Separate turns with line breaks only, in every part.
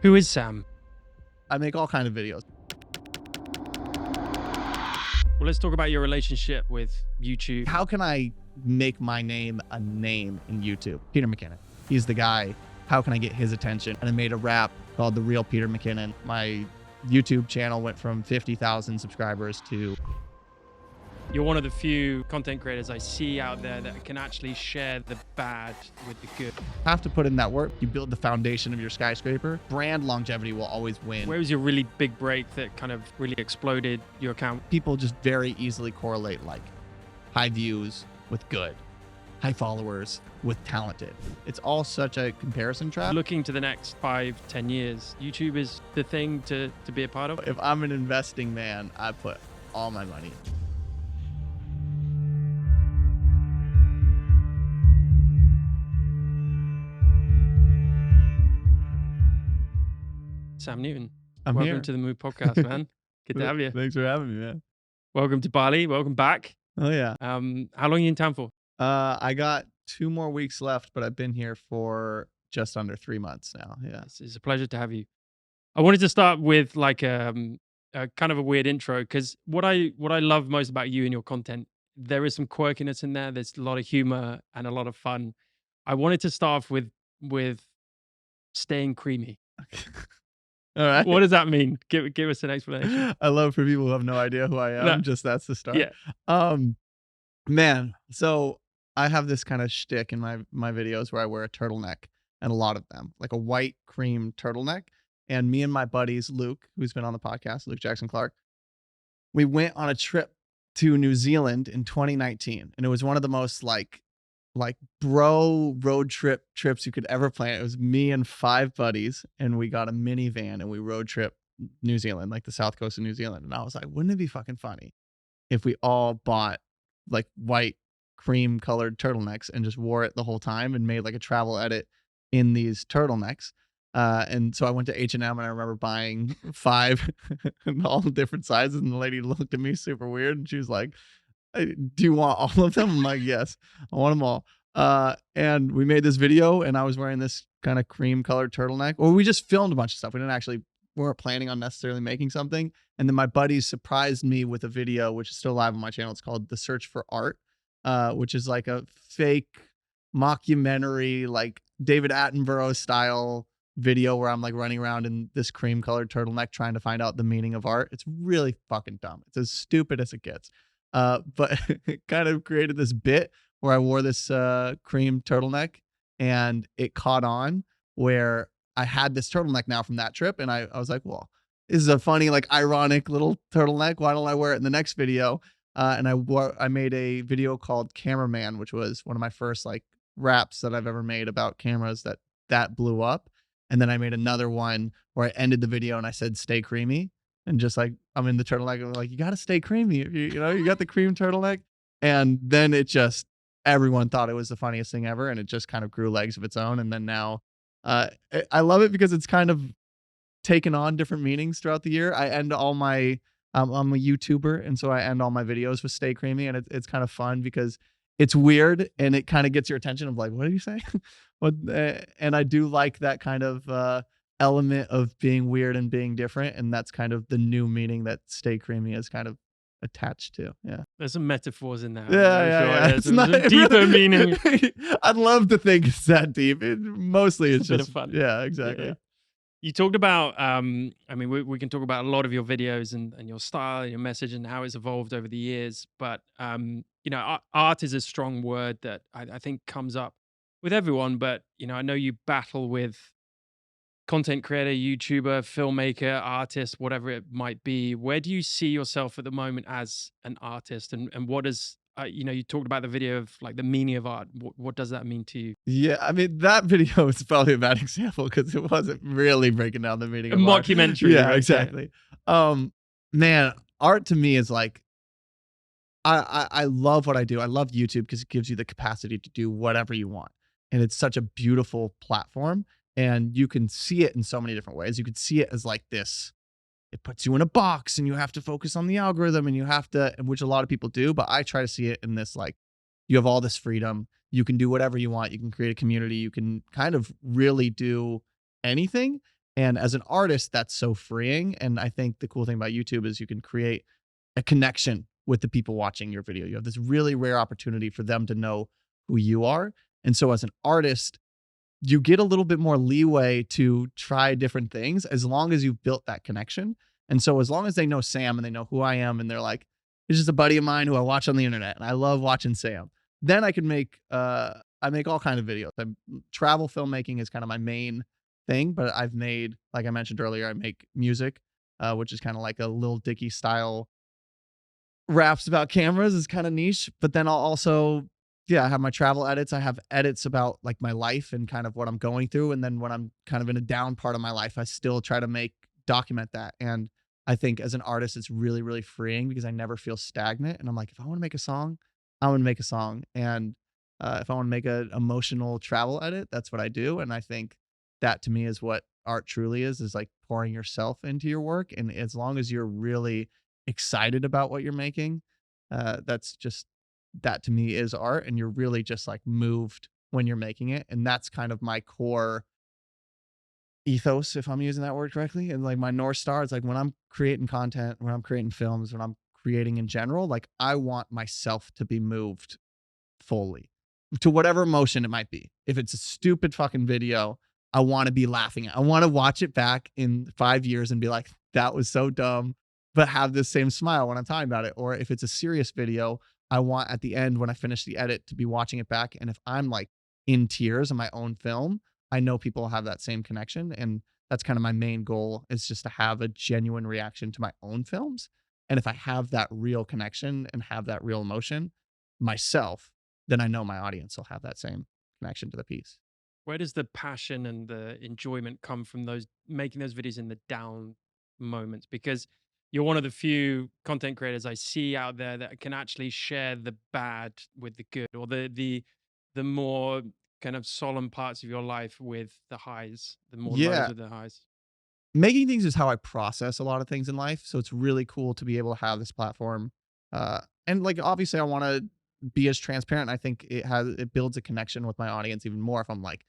Who is Sam?
I make all kinds of videos.
Well, let's talk about your relationship with YouTube.
How can I make my name a name in YouTube? Peter McKinnon. He's the guy. How can I get his attention? And I made a rap called The Real Peter McKinnon. My YouTube channel went from 50,000 subscribers to...
You're one of the few content creators I see out there that can actually share the bad with the good.
Have to put in that work. You build the foundation of your skyscraper. Brand longevity will always win.
Where was your really big break that kind of really exploded your account?
People just very easily correlate like high views with good, high followers with talented. It's all such a comparison trap.
Looking to the next 5-10 years, YouTube is the thing to be a part of.
If I'm an investing man, I put all my money in.
Sam Newton,
I'm
welcome
here.
to the Move podcast, man. Good to have you.
Thanks for having me, man.
Welcome to Bali. Welcome back.
Oh yeah.
How long are you in town for?
I got 2 more weeks left, but I've been here for just under 3 months now. Yeah.
It's a pleasure to have you. I wanted to start with like a kind of a weird intro, because what I love most about you and your content, there is some quirkiness in there. There's a lot of humor and a lot of fun. I wanted to start off with staying creamy.
All right.
What does that mean? Give us an explanation.
I love for people who have no idea who I am.
No.
Just that's the start.
Yeah.
Man. So I have this kind of shtick in my videos where I wear a turtleneck, and a lot of them, like a white cream turtleneck. And me and my buddies, Luke, who's been on the podcast, Luke Jackson Clark, we went on a trip to New Zealand in 2019, and it was one of the most like bro road trips you could ever plan. It was me and 5 buddies, and we got a minivan and we road trip New Zealand, like the south coast of New Zealand. And I was like, wouldn't it be fucking funny if we all bought like white cream colored turtlenecks and just wore it the whole time and made like a travel edit in these turtlenecks. And so I went to H&M, and I remember buying 5 in all the different sizes, and the lady looked at me super weird, and she was like, do you want all of them? I'm like, yes, I want them all. And we made this video, and I was wearing this kind of cream colored turtleneck. Or we just filmed a bunch of stuff. We weren't planning on necessarily making something. And then my buddies surprised me with a video, which is still live on my channel. It's called The Search for Art, which is like a fake mockumentary, like David Attenborough style video where I'm like running around in this cream colored turtleneck trying to find out the meaning of art. It's really fucking dumb. It's as stupid as it gets. But it kind of created this bit where I wore this cream turtleneck, and it caught on where I had this turtleneck now from that trip. And I was like, well, this is a funny, like ironic little turtleneck. Why don't I wear it in the next video? And I made a video called Cameraman, which was one of my first like raps that I've ever made about cameras that blew up. And then I made another one where I ended the video and I said, stay creamy. And just like, I'm in the turtleneck, I'm like, you got to stay creamy. If you got the cream turtleneck. And then everyone thought it was the funniest thing ever. And it just kind of grew legs of its own. And then now I love it because it's kind of taken on different meanings throughout the year. I end all my, I'm a YouTuber. And so I end all my videos with stay creamy. And it's kind of fun because it's weird, and it kind of gets your attention of like, what did you say? And I do like that kind of element of being weird and being different. And that's kind of the new meaning that stay creamy is kind of attached to. Yeah.
There's some metaphors in there.
Yeah.
There's some deeper meaning.
I'd love to think it's that deep. Mostly it's
a bit
just
of fun.
Yeah, exactly.
Yeah. You talked about, I mean, we can talk about a lot of your videos and your style and your message and how it's evolved over the years. But, art is a strong word that I think comes up with everyone. But, I know you battle with content creator, YouTuber, filmmaker, artist, whatever it might be. Where do you see yourself at the moment as an artist? And what does, you talked about the video of like the meaning of art. What does that mean to you?
Yeah, I mean, that video is probably a bad example because it wasn't really breaking down the meaning of art.
Mockumentary.
Yeah,
right?
exactly. Man, art to me is like, I love what I do. I love YouTube because it gives you the capacity to do whatever you want. And it's such a beautiful platform. And you can see it in so many different ways. You could see it as like this. It puts you in a box and you have to focus on the algorithm and you have to, which a lot of people do. But I try to see it in this, like, you have all this freedom. You can do whatever you want. You can create a community. You can kind of really do anything. And as an artist, that's so freeing. And I think the cool thing about YouTube is you can create a connection with the people watching your video. You have this really rare opportunity for them to know who you are. And so as an artist, you get a little bit more leeway to try different things as long as you've built that connection. And so as long as they know Sam and they know who I am and they're like, it's just a buddy of mine who I watch on the internet and I love watching Sam, then I can make I make all kind of videos. Travel filmmaking is kind of my main thing, but I've made, like I mentioned earlier, I make music, which is kind of like a Lil Dicky style raps about cameras, is kind of niche. But then I'll also, yeah, I have my travel edits. I have edits about like my life and kind of what I'm going through. And then when I'm kind of in a down part of my life, I still try to document that. And I think as an artist, it's really, really freeing because I never feel stagnant. And I'm like, if I want to make a song, I want to make a song. And if I want to make an emotional travel edit, that's what I do. And I think that to me is what art truly is like pouring yourself into your work. And as long as you're really excited about what you're making, that's just, that to me is art. And you're really just like moved when you're making it. And that's kind of my core ethos, if I'm using that word correctly. And like my North Star is like when I'm creating content, when I'm creating films, when I'm creating in general, like I want myself to be moved fully to whatever emotion it might be. If it's a stupid fucking video, I want to be laughing. I want to watch it back in 5 years and be like, that was so dumb, but have this same smile when I'm talking about it. Or if it's a serious video, I want at the end when I finish the edit to be watching it back. And if I'm like in tears in my own film, I know people will have that same connection. And that's kind of my main goal, is just to have a genuine reaction to my own films. And if I have that real connection and have that real emotion myself, then I know my audience will have that same connection to the piece.
Where does the passion and the enjoyment come from those making those videos in the down moments? Because you're one of the few content creators I see out there that can actually share the bad with the good, or the more kind of solemn parts of your life with the highs, the more lows
Yeah.
with the highs.
Making things is how I process a lot of things in life. So it's really cool to be able to have this platform. And like obviously I want to be as transparent. I think it builds a connection with my audience even more if I'm like,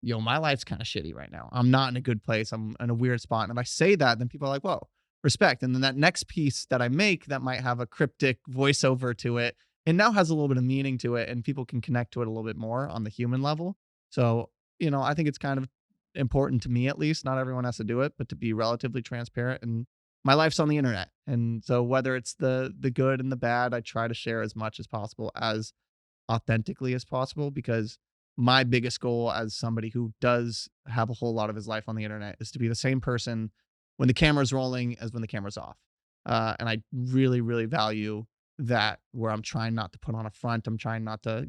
yo, my life's kind of shitty right now. I'm not in a good place. I'm in a weird spot. And if I say that, then people are like, whoa, respect. And then that next piece that I make that might have a cryptic voiceover to it, and now has a little bit of meaning to it, and people can connect to it a little bit more on the human level. So, I think it's kind of important to me, at least. Not everyone has to do it, but to be relatively transparent. And my life's on the internet. And so whether it's the good and the bad, I try to share as much as possible, as authentically as possible, because my biggest goal as somebody who does have a whole lot of his life on the internet is to be the same person when the camera's rolling as when the camera's off. And I really, really value that, where I'm trying not to put on a front. I'm trying not to,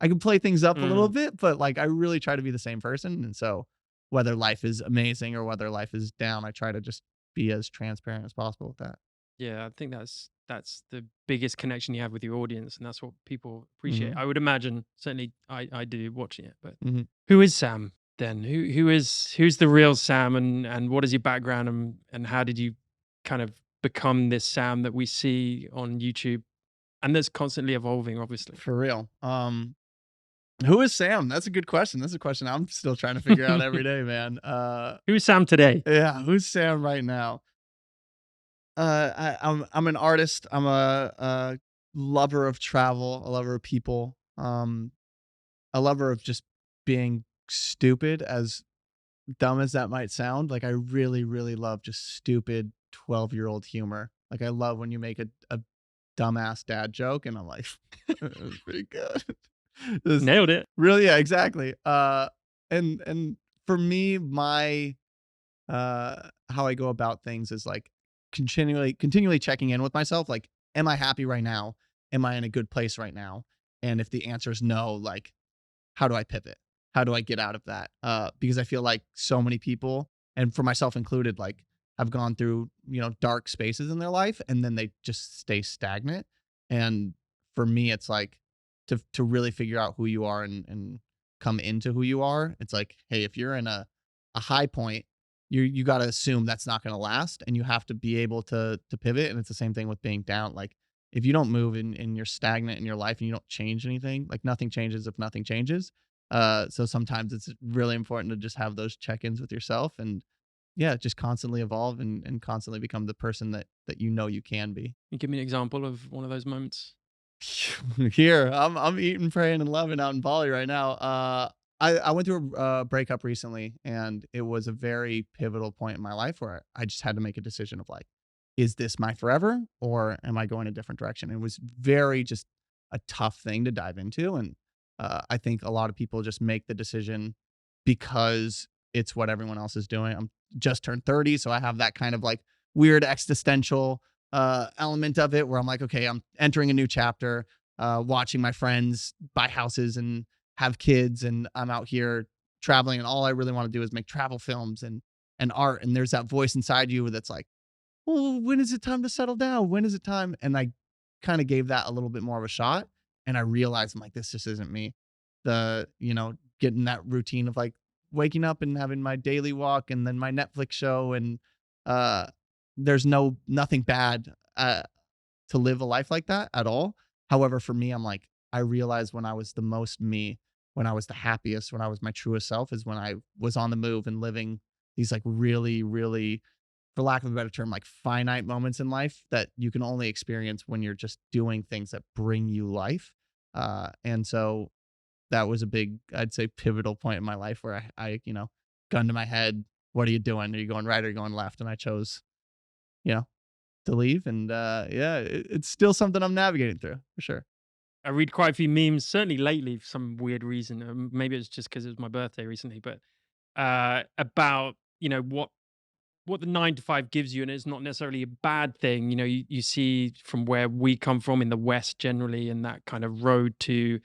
I can play things up a little
Mm.
bit, but like I really try to be the same person. And so whether life is amazing or whether life is down, I try to just be as transparent as possible with that.
Yeah, I think that's the biggest connection you have with your audience, and that's what people appreciate.
Hmm.
I would imagine, certainly, I do watching it. But
Hmm.
who is Sam then? Who's the real Sam, and what is your background, and how did you kind of become this Sam that we see on YouTube and that's constantly evolving, obviously.
For real. Who is Sam? That's a good question. That's a question I'm still trying to figure out every day, man.
Who's Sam today?
Yeah, who's Sam right now? I'm an artist. I'm a lover of travel, a lover of people, a lover of just being stupid, as dumb as that might sound. Like I really, really love just stupid 12-year-old humor. Like I love when you make a dumbass dad joke, and I'm like, "That was pretty good." This
Nailed it.
really, yeah, exactly. And for me, my how I go about things is like continually checking in with myself. Like, am I happy right now? Am I in a good place right now? And if the answer is no, like, how do I pivot? How do I get out of that? Because I feel like so many people, and for myself included, like have gone through, dark spaces in their life and then they just stay stagnant. And for me, it's like to really figure out who you are and come into who you are. It's like, hey, if you're in a high point, you got to assume that's not going to last, and you have to be able to pivot. And it's the same thing with being down. Like if you don't move and you're stagnant in your life and you don't change anything, like nothing changes if nothing changes, So sometimes it's really important to just have those check-ins with yourself and yeah, just constantly evolve and constantly become the person that you know you can be.
You give me an example of one of those moments.
Here, I'm eating, praying, and loving out in Bali right now. I went through a breakup recently, and it was a very pivotal point in my life where I just had to make a decision of like, is this my forever, or am I going a different direction? It was very just a tough thing to dive into, and I think a lot of people just make the decision because it's what everyone else is doing. I'm just turned 30, so I have that kind of like weird existential element of it where I'm like, okay, I'm entering a new chapter, watching my friends buy houses and have kids, and I'm out here traveling, and all I really want to do is make travel films and art. And there's that voice inside you that's like, well, when is it time to settle down? When is it time? And I kind of gave that a little bit more of a shot, and I realized I'm like, this just isn't me. Getting that routine of like waking up and having my daily walk and then my Netflix show and uh there's nothing bad to live a life like that at all. However, for me, I'm like, I realized when I was the most me, when I was the happiest, when I was my truest self, is when I was on the move and living these like really, really, for lack of a better term, like finite moments in life that you can only experience when you're just doing things that bring you life. And so that was a big, I'd say, pivotal point in my life where gun to my head, what are you doing? Are you going right or are you going left? And I chose, you know, to leave. And yeah, it's still something I'm navigating through for sure.
I read quite a few memes, certainly lately for some weird reason. Maybe it's just because it was my birthday recently, but about what the 9 to 5 gives you, and it's not necessarily a bad thing. You see from where we come from in the West generally, and that kind of road to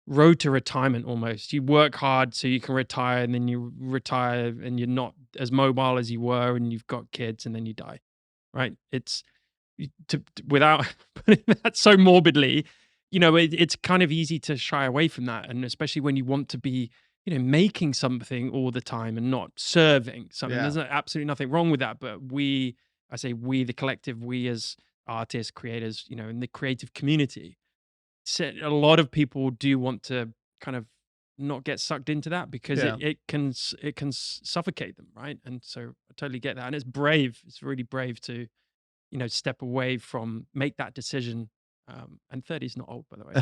retirement almost. You work hard so you can retire, and then you retire and you're not as mobile as you were, and you've got kids, and then you die. Right? It's without putting that so morbidly, it's kind of easy to shy away from that, and especially when you want to be, making something all the time and not serving something.
Yeah.
There's absolutely nothing wrong with that, but I say we, the collective, we as artists, creators, in the creative community, a lot of people do want to kind of not get sucked into that because
Yeah.
it can suffocate them, right? And so I totally get that, and it's brave. It's really brave to step away from, make that decision. And 30 is not old, by the way.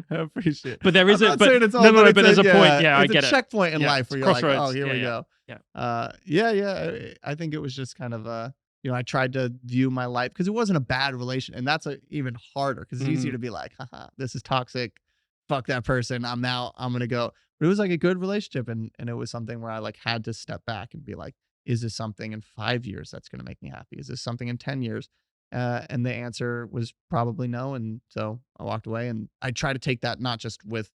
I appreciate it.
But there
I'm
is a
not
but
saying it's
no,
all,
no,
but
no, but there's a point.
yeah,
Yeah, I
it's a
get it.
checkpoint in
Yeah,
life
it's a
where you're like, oh,
crossroads.
here
Yeah,
we
yeah,
go.
yeah.
Yeah. I think it was just kind of I tried to view my life because it wasn't a bad relation, and that's even harder because it's easier
Mhm.
to be like, haha, this is toxic. Fuck that person. I'm out. I'm gonna go. But it was like a good relationship, and it was something where I like had to step back and be like, is this something in 5 years that's gonna make me happy? Is this something in 10 years? And the answer was probably no. And so I walked away, and I try to take that not just with,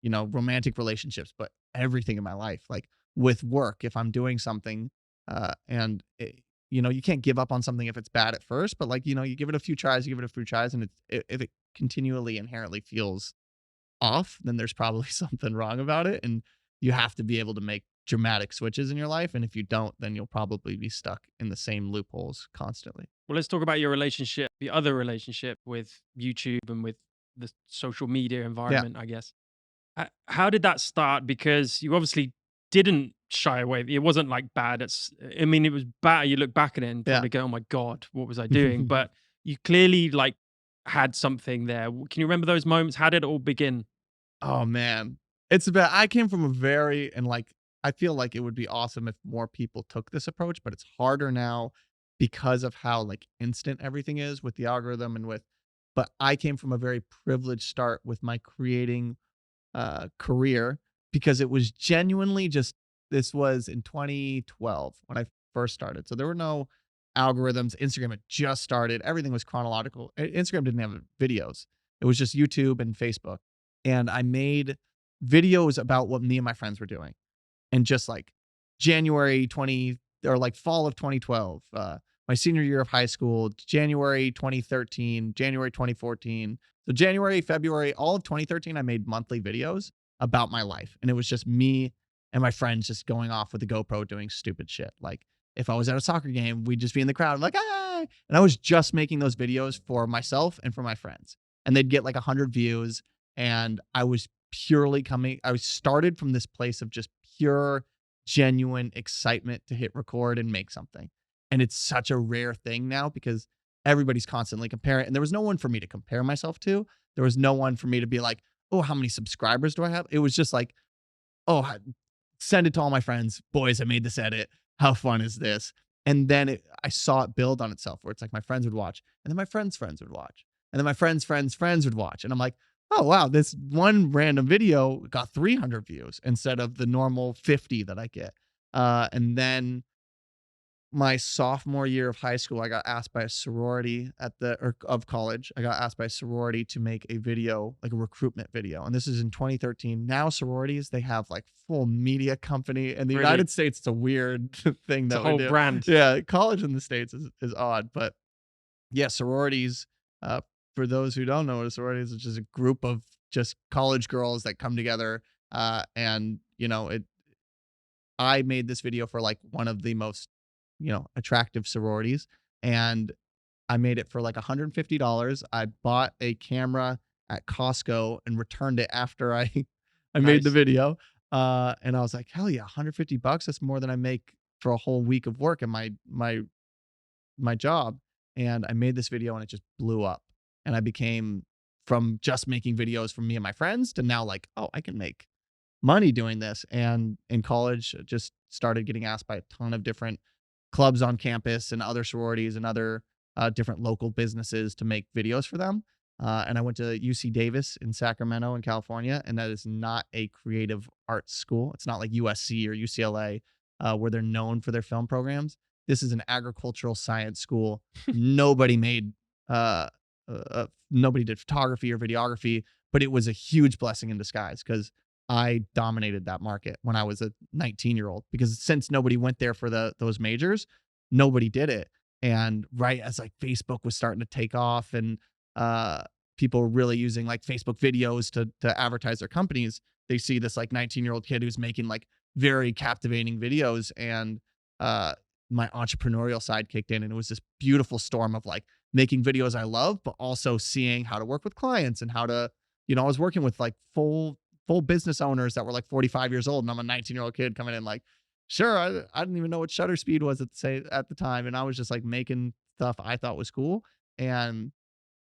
romantic relationships, but everything in my life, like with work. If I'm doing something, you can't give up on something if it's bad at first, but like, you give it a few tries, you give it a few tries, and if it continually inherently feels off, then there's probably something wrong about it. And you have to be able to make dramatic switches in your life. And if you don't, then you'll probably be stuck in the same loopholes constantly.
Well, let's talk about your relationship, the other relationship with YouTube and with the social media
Yeah.
environment, I guess. How did that start? Because you obviously didn't shy away. It wasn't like bad. I mean, it was bad. You look back at it and
Yeah.
probably go, "Oh my god, what was I doing?" But you clearly like had something there. Can you remember those moments? How did it all begin?
Oh man. It's about I came from a very and like I feel like it would be awesome if more people took this approach, but it's harder now because of how like instant everything is with the algorithm and with but I came from a very privileged start with my creating career because it was genuinely just this was in 2012 when I first started. So there were no algorithms. Instagram had just started. Everything was chronological. Instagram didn't have videos. It was just YouTube and Facebook. And I made videos about what me and my friends were doing. And just like January 20 or like fall of 2012, my senior year of high school, January 2013, January 2014. So January, February, all of 2013, I made monthly videos about my life. And it was just me and my friends just going off with the GoPro doing stupid shit. Like if I was at a soccer game, we'd just be in the crowd. I'm like, ah. And I was just making those videos for myself and for my friends. And they'd get like 100 views. And I was purely coming, I started from this place of just pure, genuine excitement to hit record and make something. And it's such a rare thing now because everybody's constantly comparing. And there was no one for me to compare myself to. There was no one for me to be like, oh, how many subscribers do I have? It was just like, oh, send it to all my friends. Boys, I made this edit. How fun is this? And then I saw it build on itself where it's like my friends would watch, and then my friends' friends would watch, and then my friends' friends would watch. And I'm like, oh, wow, this one random video got 300 views instead of the normal 50 that I get. And then my sophomore year of high school, I got asked by a sorority at the or of college. I got asked by a sorority to make a video, like a recruitment video. And this is in 2013. Now sororities, they have like full media company. In the
Really,
United States, it's a weird thing
it's a
that we
whole
do.
brand.
Yeah, college in the States is odd. But yeah, sororities, uh, for those who don't know what a sorority is, it's just a group of just college girls that come together. And I made this video for like one of the most, attractive sororities. And I made it for like $150. I bought a camera at Costco and returned it after I I made the
Nice.
video. And I was like, hell yeah, $150. That's more than I make for a whole week of work in my job. And I made this video and it just blew up. And I became, from just making videos for me and my friends to now like, oh, I can make money doing this. And in college, just started getting asked by a ton of different clubs on campus and other sororities and other different local businesses to make videos for them. And I went to UC Davis in Sacramento in California, and that is not a creative arts school. It's not like USC or UCLA, where they're known for their film programs. This is an agricultural science school. Nobody made, nobody did photography or videography, but it was a huge blessing in disguise because I dominated that market when I was a 19-year-old, because since nobody went there for those majors, nobody did it. And right as like Facebook was starting to take off and uh people were really using like Facebook videos to advertise their companies, they see this like 19-year-old kid who's making like very captivating videos. And uh my entrepreneurial side kicked in, and it was this beautiful storm of like making videos I love, but also seeing how to work with clients and how to, I was working with like full business owners that were like 45 years old, and I'm a 19-year-old kid coming in like, sure, I didn't even know what shutter speed was at the time, and I was just like making stuff I thought was cool. And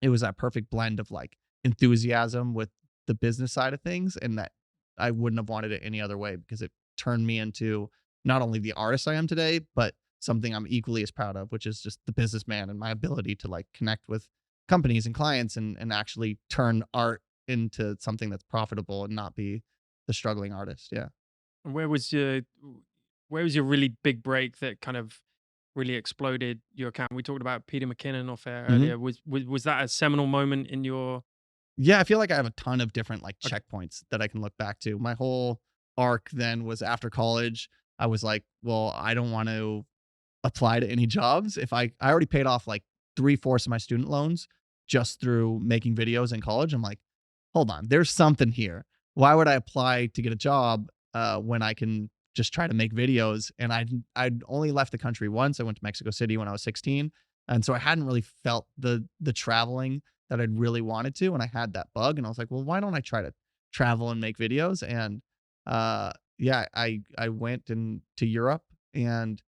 it was that perfect blend of like enthusiasm with the business side of things, and that I wouldn't have wanted it any other way, because it turned me into not only the artist I am today, but something I'm equally as proud of, which is just the businessman and my ability to like connect with companies and clients, and actually turn art into something that's profitable and not be the struggling artist. Yeah.
And where was your really big break that kind of really exploded your account? We talked about Peter McKinnon off air
Mhm.
earlier. Was that a seminal moment in your?
Yeah, I feel like I have a ton of different like
Okay.
checkpoints that I can look back to. My whole arc then was after college. I was like, well, I don't want to apply to any jobs. If I already paid off like three-fourths of my student loans just through making videos in college. I'm like, hold on, there's something here. Why would I apply to get a job when I can just try to make videos? And I'd only left the country once. I went to Mexico City when I was 16, and so I hadn't really felt the traveling that I'd really wanted to. And I had that bug, and I was like, well, why don't I try to travel and make videos? And yeah, I went to Europe and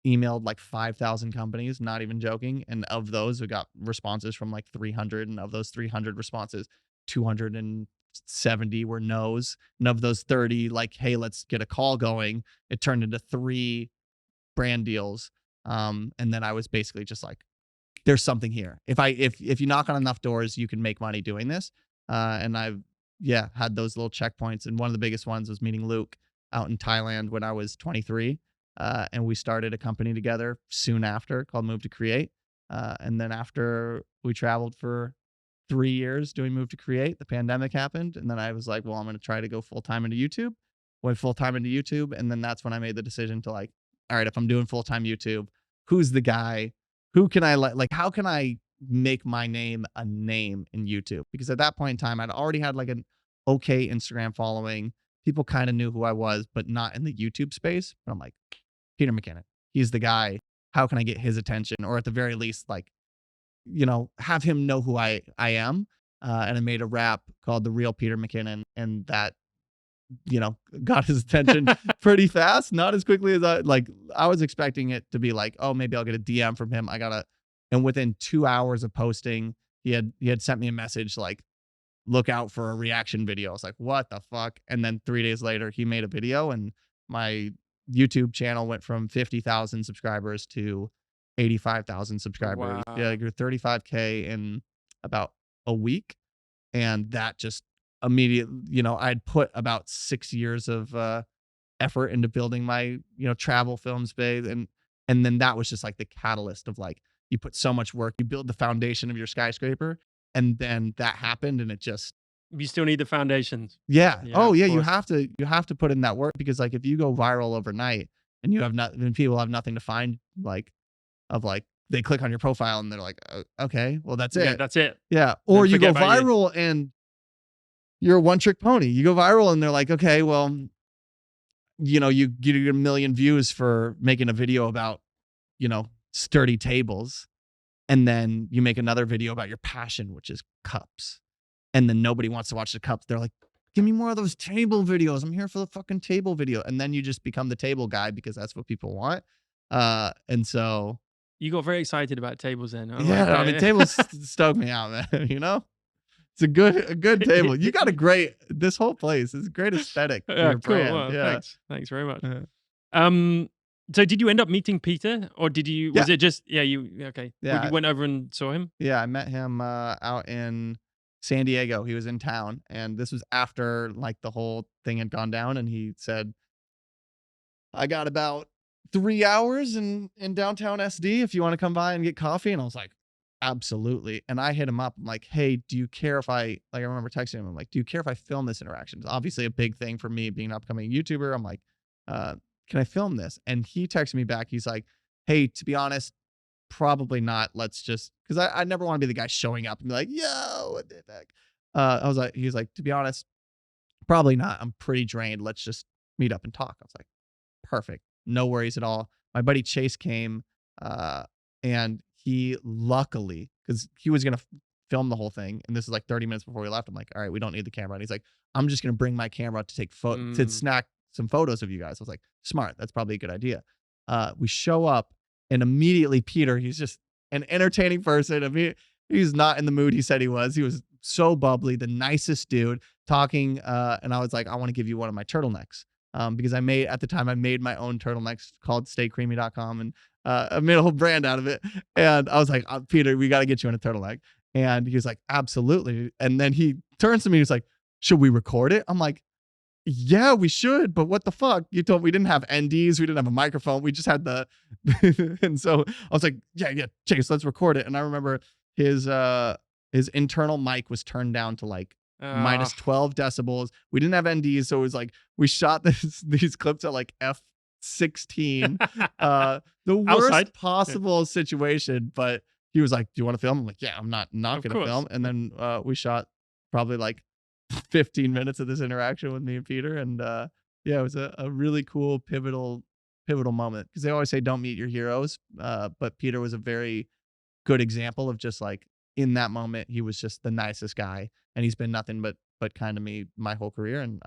emailed like 5,000 companies, not even joking. And of those, we got responses from like 300. And of those 300 responses, 270 were no's. And of those 30, like, hey, let's get a call going. It turned into 3 brand deals. And then I was basically just like, there's something here. If you knock on enough doors, you can make money doing this. And I've, yeah, had those little checkpoints. And one of the biggest ones was meeting Luke out in Thailand when I was 23. And we started a company together soon after called Move to Create. And then after we traveled for 3 years doing Move to Create, the pandemic happened. And then I was like, well, I'm going to try to go full time into YouTube. Went full time into YouTube. And then that's when I made the decision to like, all right, if I'm doing full time YouTube, who's the guy? Who can I like, how can I make my name a name in YouTube? Because at that point in time, I'd already had like an okay Instagram following. People kind of knew who I was, but not in the YouTube space. But I'm like, Peter McKinnon, he's the guy. How can I get his attention? Or at the very least, like, have him know who I am. and I made a rap called "The Real Peter McKinnon," and that, got his attention pretty fast. Not as quickly as I was expecting it to be like, oh, maybe I'll get a DM from him. And within 2 hours of posting, he had sent me a message like, look out for a reaction video. I was like, what the fuck? And then 3 days later, he made a video, and my YouTube channel went from 50,000 subscribers to 85,000 subscribers. Yeah,
Wow.
like, you're 35K in about a week. And that just immediately, I'd put about 6 years of effort into building my, travel film space. And then that was just like the catalyst of like, you put so much work, you build the foundation of your skyscraper, and then that happened, and it just,
You still need the foundations.
yeah.
Yeah,
Oh
of
yeah, you
course.
have to put in that work, because like if you go viral overnight and you have not and people have nothing to find, like, of like, they click on your profile and they're like, okay, well that's
Yeah,
it.
that's it.
Yeah.
Then
Or you
forget
go
about you.
viral and you're a one trick pony. You go viral and they're like, okay, well, you get a million views for making a video about, sturdy tables. And then you make another video about your passion, which is cups. And then nobody wants to watch the cups. They're like, give me more of those table videos. I'm here for the fucking table video. And then you just become the table guy because that's what people want. And so,
You got very excited about tables then. I like
yeah, I mean, tables stoke me out, man. It's a good table. You got a great this whole place. It's a great aesthetic for
Yeah,
your
cool.
brand.
Well,
Yeah.
thanks. Thanks very much.
Uh,
Um, so did you end up meeting Peter, or did you?
Yeah.
Was it just yeah? You okay? Well, you
Yeah.
went over and saw him.
Yeah. I met him out in San Diego. He was in town, and this was after like the whole thing had gone down, and he said, I got about 3 hours in downtown SD if you want to come by and get coffee. And I was like, absolutely. And I hit him up. I'm like, hey, do you care if I remember texting him. I'm like, do you care if I film this interaction? It's obviously a big thing for me being an upcoming YouTuber. I'm like, can I film this? And he texted me back. He's like, hey, to be honest, probably not. Let's just, because I never want to be the guy showing up and be like, yo, what the heck? He was like, to be honest, probably not. I'm pretty drained. Let's just meet up and talk. I was like, perfect. No worries at all. My buddy Chase came, uh, and he luckily, because he was gonna film the whole thing, and this is like 30 minutes before we left. I'm like, all right, we don't need the camera. And he's like, I'm just gonna bring my camera to to
Mm.
snack some photos of you guys. I was like, smart. That's probably a good idea. We show up, and immediately Peter, he's just an entertaining person. I mean, he's not in the mood he said he was. He was so bubbly, the nicest dude talking. And I was like, I want to give you one of my turtlenecks, because at the time I made my own turtlenecks called staycreamy.com, and I made a whole brand out of it. And I was like, Peter, we got to get you in a turtleneck. And he was like, absolutely. And then he turns to me, he's like, should we record it? I'm like, yeah, we should, but what the fuck? You told we didn't have NDs, we didn't have a microphone, we just had the and so I was like, yeah, yeah, Chase, let's record it. And I remember his his internal mic was turned down to like
Uh,
minus 12 decibels. We didn't have NDs, so it was like we shot these clips at like F16. The
outside.
worst
Yeah,
possible situation, but he was like, do you want to film? I'm like, yeah, I'm not
of
gonna
course.
film. And then we shot probably like 15 minutes of this interaction with me and Peter. And yeah, it was a really cool pivotal moment, because they always say don't meet your heroes. But Peter was a very good example of just like, in that moment, he was just the nicest guy. And he's been nothing but kind to me my whole career. And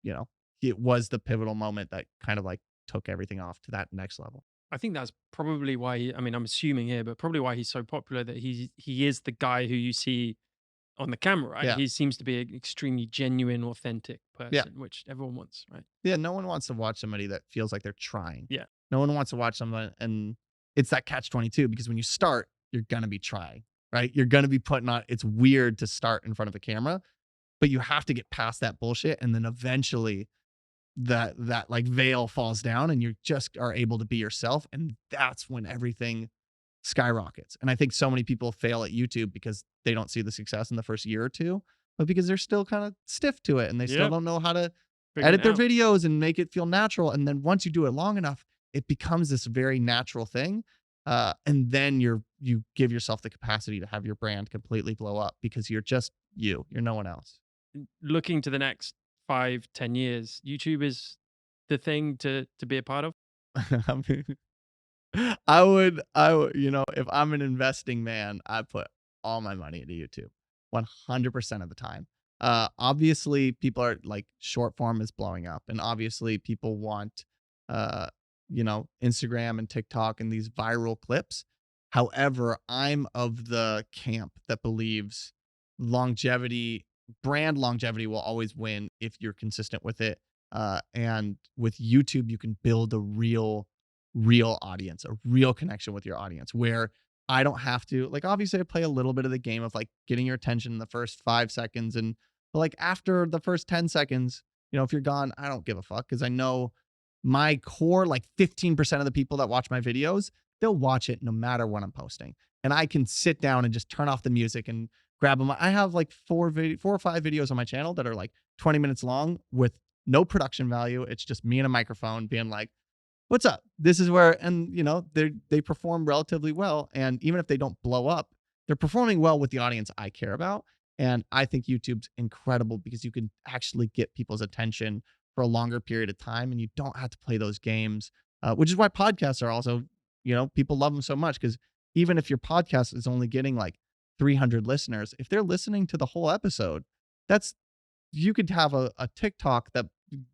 you know, it was the pivotal moment that kind of like took everything off to that next level.
I think that's probably why. I mean, I'm assuming here, but probably why he's so popular. That he is the guy who you see on the camera, right?
Yeah.
He seems to be an extremely genuine, authentic
Yeah.
person, which everyone wants, right?
Yeah, no one wants to watch somebody that feels like they're trying.
Yeah.
No one wants to watch someone, and it's that catch 22, because when you start, you're going to be trying, right? You're going to be putting on, it's weird to start in front of a camera, but you have to get past that bullshit. And then eventually that like veil falls down and you just are able to be yourself. And that's when everything skyrockets. And I think so many people fail at YouTube because they don't see the success in the first year or two, but because they're still kind of stiff to it and they still
Yep.
don't know how to
Figuring
edit
it
their
out.
videos and make it feel natural. And then once you do it long enough, it becomes this very natural thing. And then you give yourself the capacity to have your brand completely blow up, because you're just you're no one else.
Looking to the next 5, 10 years, YouTube is the thing to be a part of.
I mean, I would, if I'm an investing man, I put all my money into YouTube. 100% of the time. Obviously, people are like short form is blowing up, and obviously, people want, uh, Instagram and TikTok and these viral clips. However, I'm of the camp that believes longevity, brand longevity will always win if you're consistent with it. And with YouTube, you can build a real audience, a real connection with your audience where I don't have to like obviously I play a little bit of the game of like getting your attention in the first 5 seconds and but like after the first 10 seconds, if you're gone, I don't give a fuck because I know my core, like 15% of the people that watch my videos, they'll watch it no matter what I'm posting. And I can sit down and just turn off the music and grab them. I have like four or five videos on my channel that are like 20 minutes long with no production value. It's just me and a microphone being like, what's up? This is where, and they perform relatively well. And even if they don't blow up, they're performing well with the audience I care about. And I think YouTube's incredible because you can actually get people's attention for a longer period of time, and you don't have to play those games. Which is why podcasts are also, people love them so much because even if your podcast is only getting like 300 listeners, if they're listening to the whole episode, that's you could have a TikTok that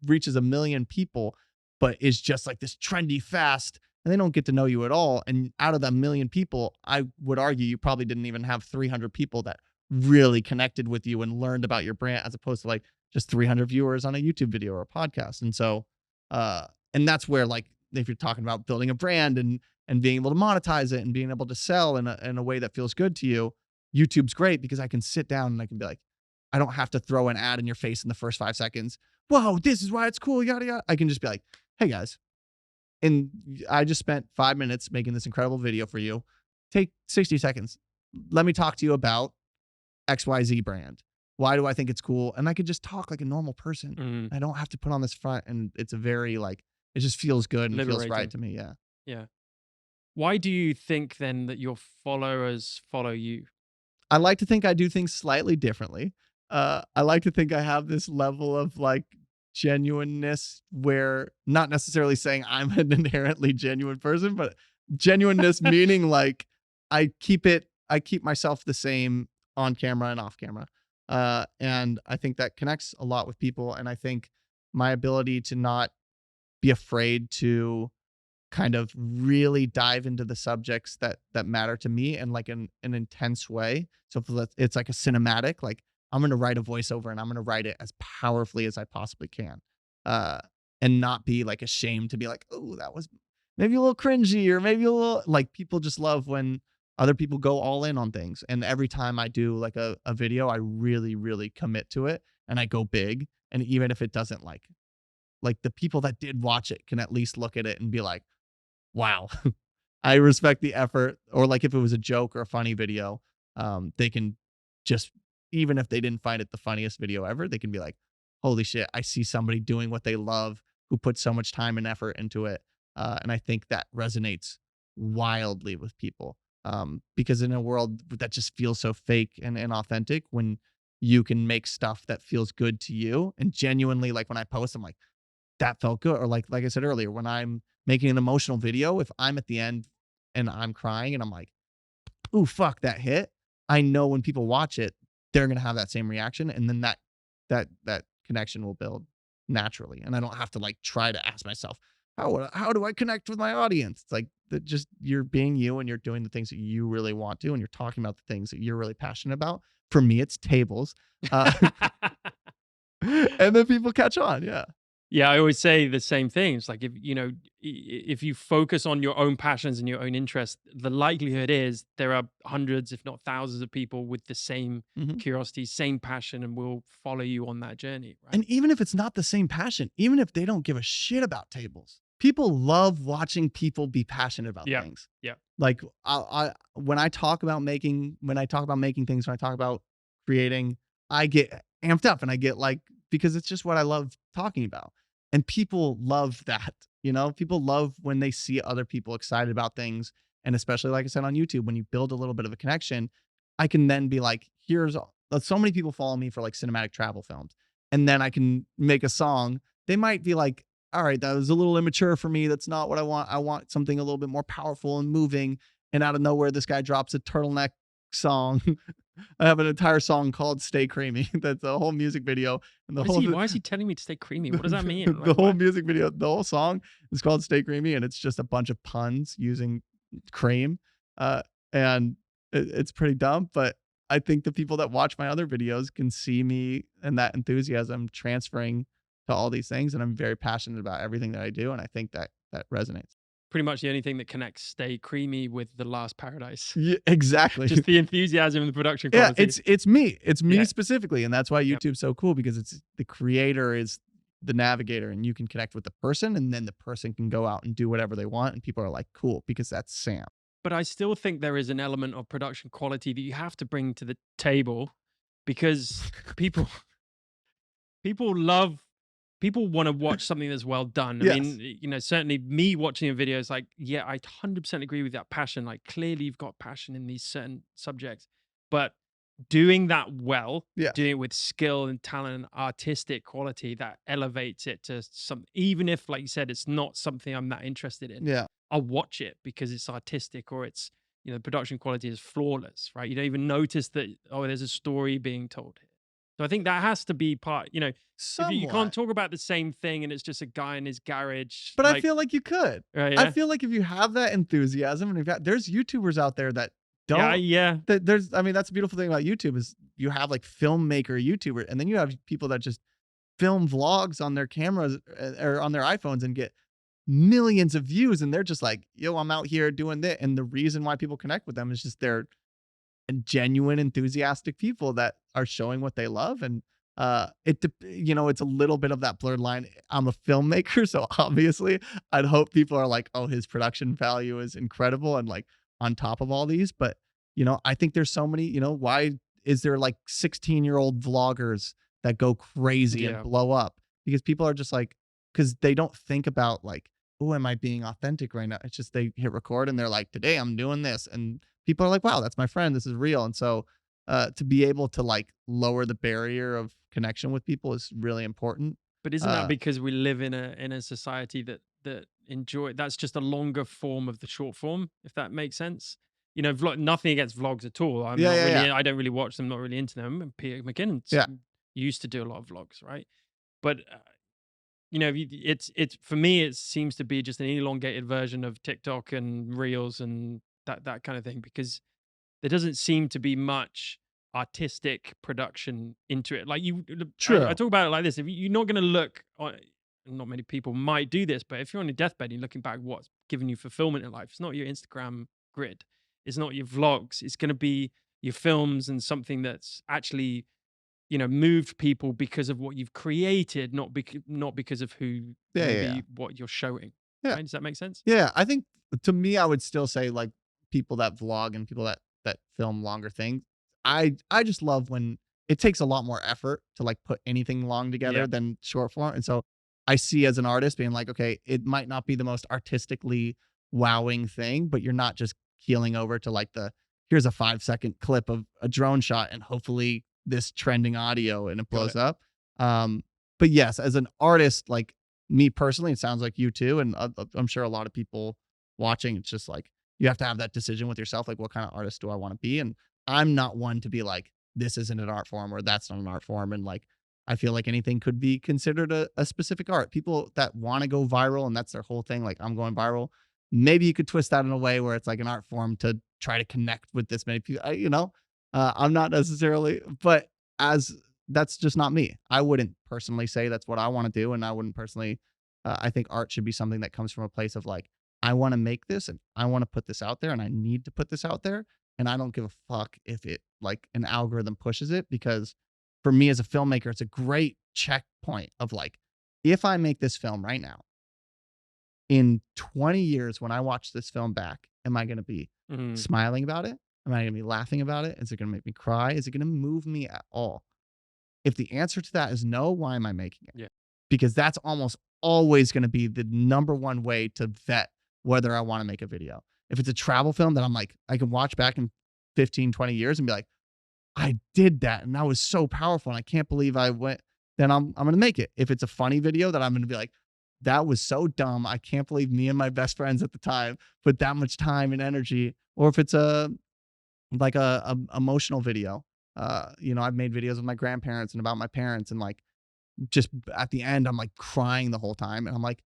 reaches 1 million people, but is just like this trendy fast, and they don't get to know you at all. And out of that 1 million people, I would argue you probably didn't even have 300 people that really connected with you and learned about your brand, as opposed to like just 300 viewers on a YouTube video or a podcast. And so, and that's where like if you're talking about building a brand and being able to monetize it and being able to sell in a way that feels good to you, YouTube's great because I can sit down and I can be like, I don't have to throw an ad in your face in the first 5 seconds. Whoa, this is why it's cool, yada yada. I can just be like, hey guys, and I just spent 5 minutes making this incredible video for you. Take 60 seconds. Let me talk to you about XYZ brand. Why do I think it's cool? And I could just talk like a normal person.
Mm,
I don't have to put on this front. And it's a very like, it just feels good and feels right
liberating.
to me. Yeah.
Yeah. Why do you think then that your followers follow you?
I like to think I do things slightly differently. I like to think I have this level of like genuineness where not necessarily saying I'm an inherently genuine person, but genuineness meaning like I keep myself the same on camera and off camera. And I think that connects a lot with people. And I think my ability to not be afraid to kind of really dive into the subjects that matter to me in like an intense way. So if it's like a cinematic, like I'm going to write a voiceover and I'm going to write it as powerfully as I possibly can. Uh, and not be like ashamed to be like, oh, that was maybe a little cringy or maybe a little like people just love when other people go all in on things. And every time I do like a video, I really, really commit to it and I go big. And even if it doesn't like the people that did watch it can at least look at it and be like, wow, I respect the effort. Or like if it was a joke or a funny video, they can just, even if they didn't find it the funniest video ever, they can be like, holy shit, I see somebody doing what they love who put so much time and effort into it. And I think that resonates wildly with people. Because in a world that just feels so fake and inauthentic, when you can make stuff that feels good to you and genuinely, like when I post, I'm like, that felt good. Or like I said earlier, when I'm making an emotional video, if I'm at the end and I'm crying and I'm like, "Ooh, fuck, that hit." I know when people watch it, they're gonna have that same reaction, and then that connection will build naturally. And I don't have to like try to ask myself, how do I connect with my audience? It's like that just you're being you and you're doing the things that you really want to, and you're talking about the things that you're really passionate about. For me, it's tables. Uh, and then people catch on. Yeah.
Yeah, I always say the same thing. It's like if if you focus on your own passions and your own interests, the likelihood is there are hundreds, if not thousands, of people with the same
Mhm.
curiosity, same passion, and will follow you on that journey, right?
And even if it's not the same passion, even if they don't give a shit about tables, people love watching people be passionate about
Yeah,
things.
yeah.
Like when I talk about making things, when I talk about creating, I get amped up and I get like because it's just what I love talking about. And people love that. People love when they see other people excited about things. And especially like I said on YouTube, when you build a little bit of a connection, I can then be like, so many people follow me for like cinematic travel films. And then I can make a song. They might be like, all right, that was a little immature for me. That's not what I want. I want something a little bit more powerful and moving. And out of nowhere, this guy drops a turtleneck song I have an entire song called "Stay Creamy." That's a whole music video, and the
What is
whole
he? Why is he telling me to stay creamy? What does that mean?
the
Like
whole
what?
music video, the whole song is called "Stay Creamy," and it's just a bunch of puns using cream, uh, and it's pretty dumb. But I think the people that watch my other videos can see me and that enthusiasm transferring to all these things, and I'm very passionate about everything that I do, and I think that that resonates.
Pretty much the only thing that connects Stay Creamy with The Last Paradise.
Yeah, exactly.
Just the enthusiasm and the production
Yeah,
quality.
it's me
Yeah.
specifically, and that's why
Yep.
YouTube's so cool because it's the creator is the navigator, and you can connect with the person, and then the person can go out and do whatever they want, and people are like, "Cool," because that's Sam.
But I still think there is an element of production quality that you have to bring to the table because people people love people want to watch something that's well done. I mean,
Yes.
certainly me watching a video is like, yeah, I 100% agree with that passion. Like, clearly you've got passion in these certain subjects, but doing that well, doing
Yes.
it with skill and talent and artistic quality that elevates it to some, even if, like you said, it's not something I'm that interested in,
Yeah.
I'll watch it because it's artistic or it's, the production quality is flawless, right? You don't even notice that, oh, there's a story being told here. So I think that has to be part, if you can't
Somewhat.
talk about the same thing and it's just a guy in his garage,
But I
like,
feel like you could. I
yeah,
feel like if you have that enthusiasm and there's YouTubers out there that
yeah,
don't
yeah,
that there's I mean, that's the beautiful thing about YouTube is you have like filmmaker YouTuber, and then you have people that just film vlogs on their cameras or on their iPhones and get millions of views, and they're just like, "Yo, I'm out here doing this." And the reason why people connect with them is just they're genuine, enthusiastic people that are showing what they love. And it's a little bit of that blurred line. I'm a filmmaker, so obviously, I'd hope people are like, "Oh, his production value is incredible," and like on top of all these. But I think there's so many. Why is there like 16-year-old vloggers that go crazy and
yeah.
blow up? Because people are just like, because they don't think about like, "Oh, am I being authentic right now?" It's just they hit record and they're like, "Today I'm doing this," and people are like, "Wow, that's my friend. This is real." And so, to be able to like lower the barrier of connection with people is really important.
But isn't that
Uh,
because we live in a society that enjoy that's just a longer form of the short form, if that makes sense? Nothing against vlogs at all.
yeah, yeah, yeah,
I don't really watch them, not really into them. And Peter McKinnon
yeah.
used to do a lot of vlogs, right? But it's for me, it seems to be just an elongated version of TikTok and Reels and that kind of thing because there doesn't seem to be much artistic production into it. Like I
True.
talk about it like this: if you're not going to look, not many people might do this, but if you're on your deathbed and you're looking back, what's giving you fulfillment in life? It's not your Instagram grid, it's not your vlogs. It's going to be your films and something that's actually moved people because of what you've created, not because of who
Yeah, yeah, yeah,
maybe what you're showing.
yeah.
Right? Does that make sense?
Yeah, I think to me, I would still say like people that vlog and people that film longer things. I just love when it takes a lot more effort to like put anything long together
Yeah.
than short form. And so I see as an artist being like, okay, it might not be the most artistically wowing thing, but you're not just keeling over to like the here's a 5-second clip of a drone shot and hopefully this trending audio and it
Got
blows
it.
up. But yes, as an artist, like me personally, it sounds like you too, and I'm sure a lot of people watching. It's just like you have to have that decision with yourself, like what kind of artist do I want to be? And I'm not one to be like this isn't an art form or that's not an art form, and like I feel like anything could be considered a specific art. People that want to go viral and that's their whole thing, like I'm going viral. Maybe you could twist that in a way where it's like an art form to try to connect with this many people. I'm not necessarily, but as that's just not me. I wouldn't personally say that's what I want to do, and I wouldn't personally. I think art should be something that comes from a place of like, I want to make this and I want to put this out there, and I need to put this out there, and I don't give a fuck if it like an algorithm pushes it because for me as a filmmaker, it's a great checkpoint of like, if I make this film right now, in 20 years when I watch this film back, am I going to be
Mhm.
smiling about it? Am I going to be laughing about it? Is it going to make me cry? Is it going to move me at all? If the answer to that is no, why am I making it?
Yeah.
Because that's almost always going to be the number one way to vet whether I want to make a video. If it's a travel film that I'm like, I can watch back in 15, 20 years and be like, I did that and that was so powerful. And I can't believe I went, then I'm going to make it. If it's a funny video that I'm going to be like, that was so dumb. I can't believe me and my best friends at the time put that much time and energy. Or if it's a like a emotional video. You know, I've made videos with my grandparents and about my parents, and like just at the end, I'm like crying the whole time, and I'm like,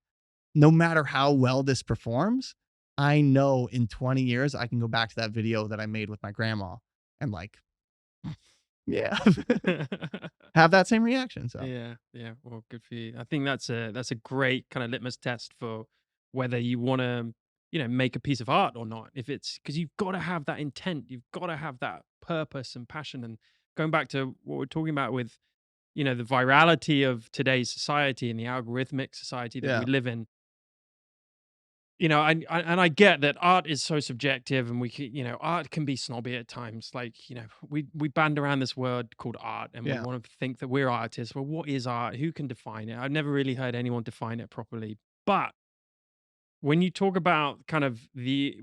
no matter how well this performs, I know in 20 years I can go back to that video that I made with my grandma and like, yeah, have that same reaction. So
Yeah, yeah. Well, good for you. I think that's a great kind of litmus test for whether you want to, make a piece of art or not. If it's because you've got to have that intent, you've got to have that purpose and passion. And going back to what we're talking about with, the virality of today's society and the algorithmic society that we
yeah,
live in, and I get that art is so subjective, and art can be snobby at times. Like, we band around this word called art, and we
yeah,
want to think that we're artists. Well, what is art? Who can define it? I've never really heard anyone define it properly. But when you talk about kind of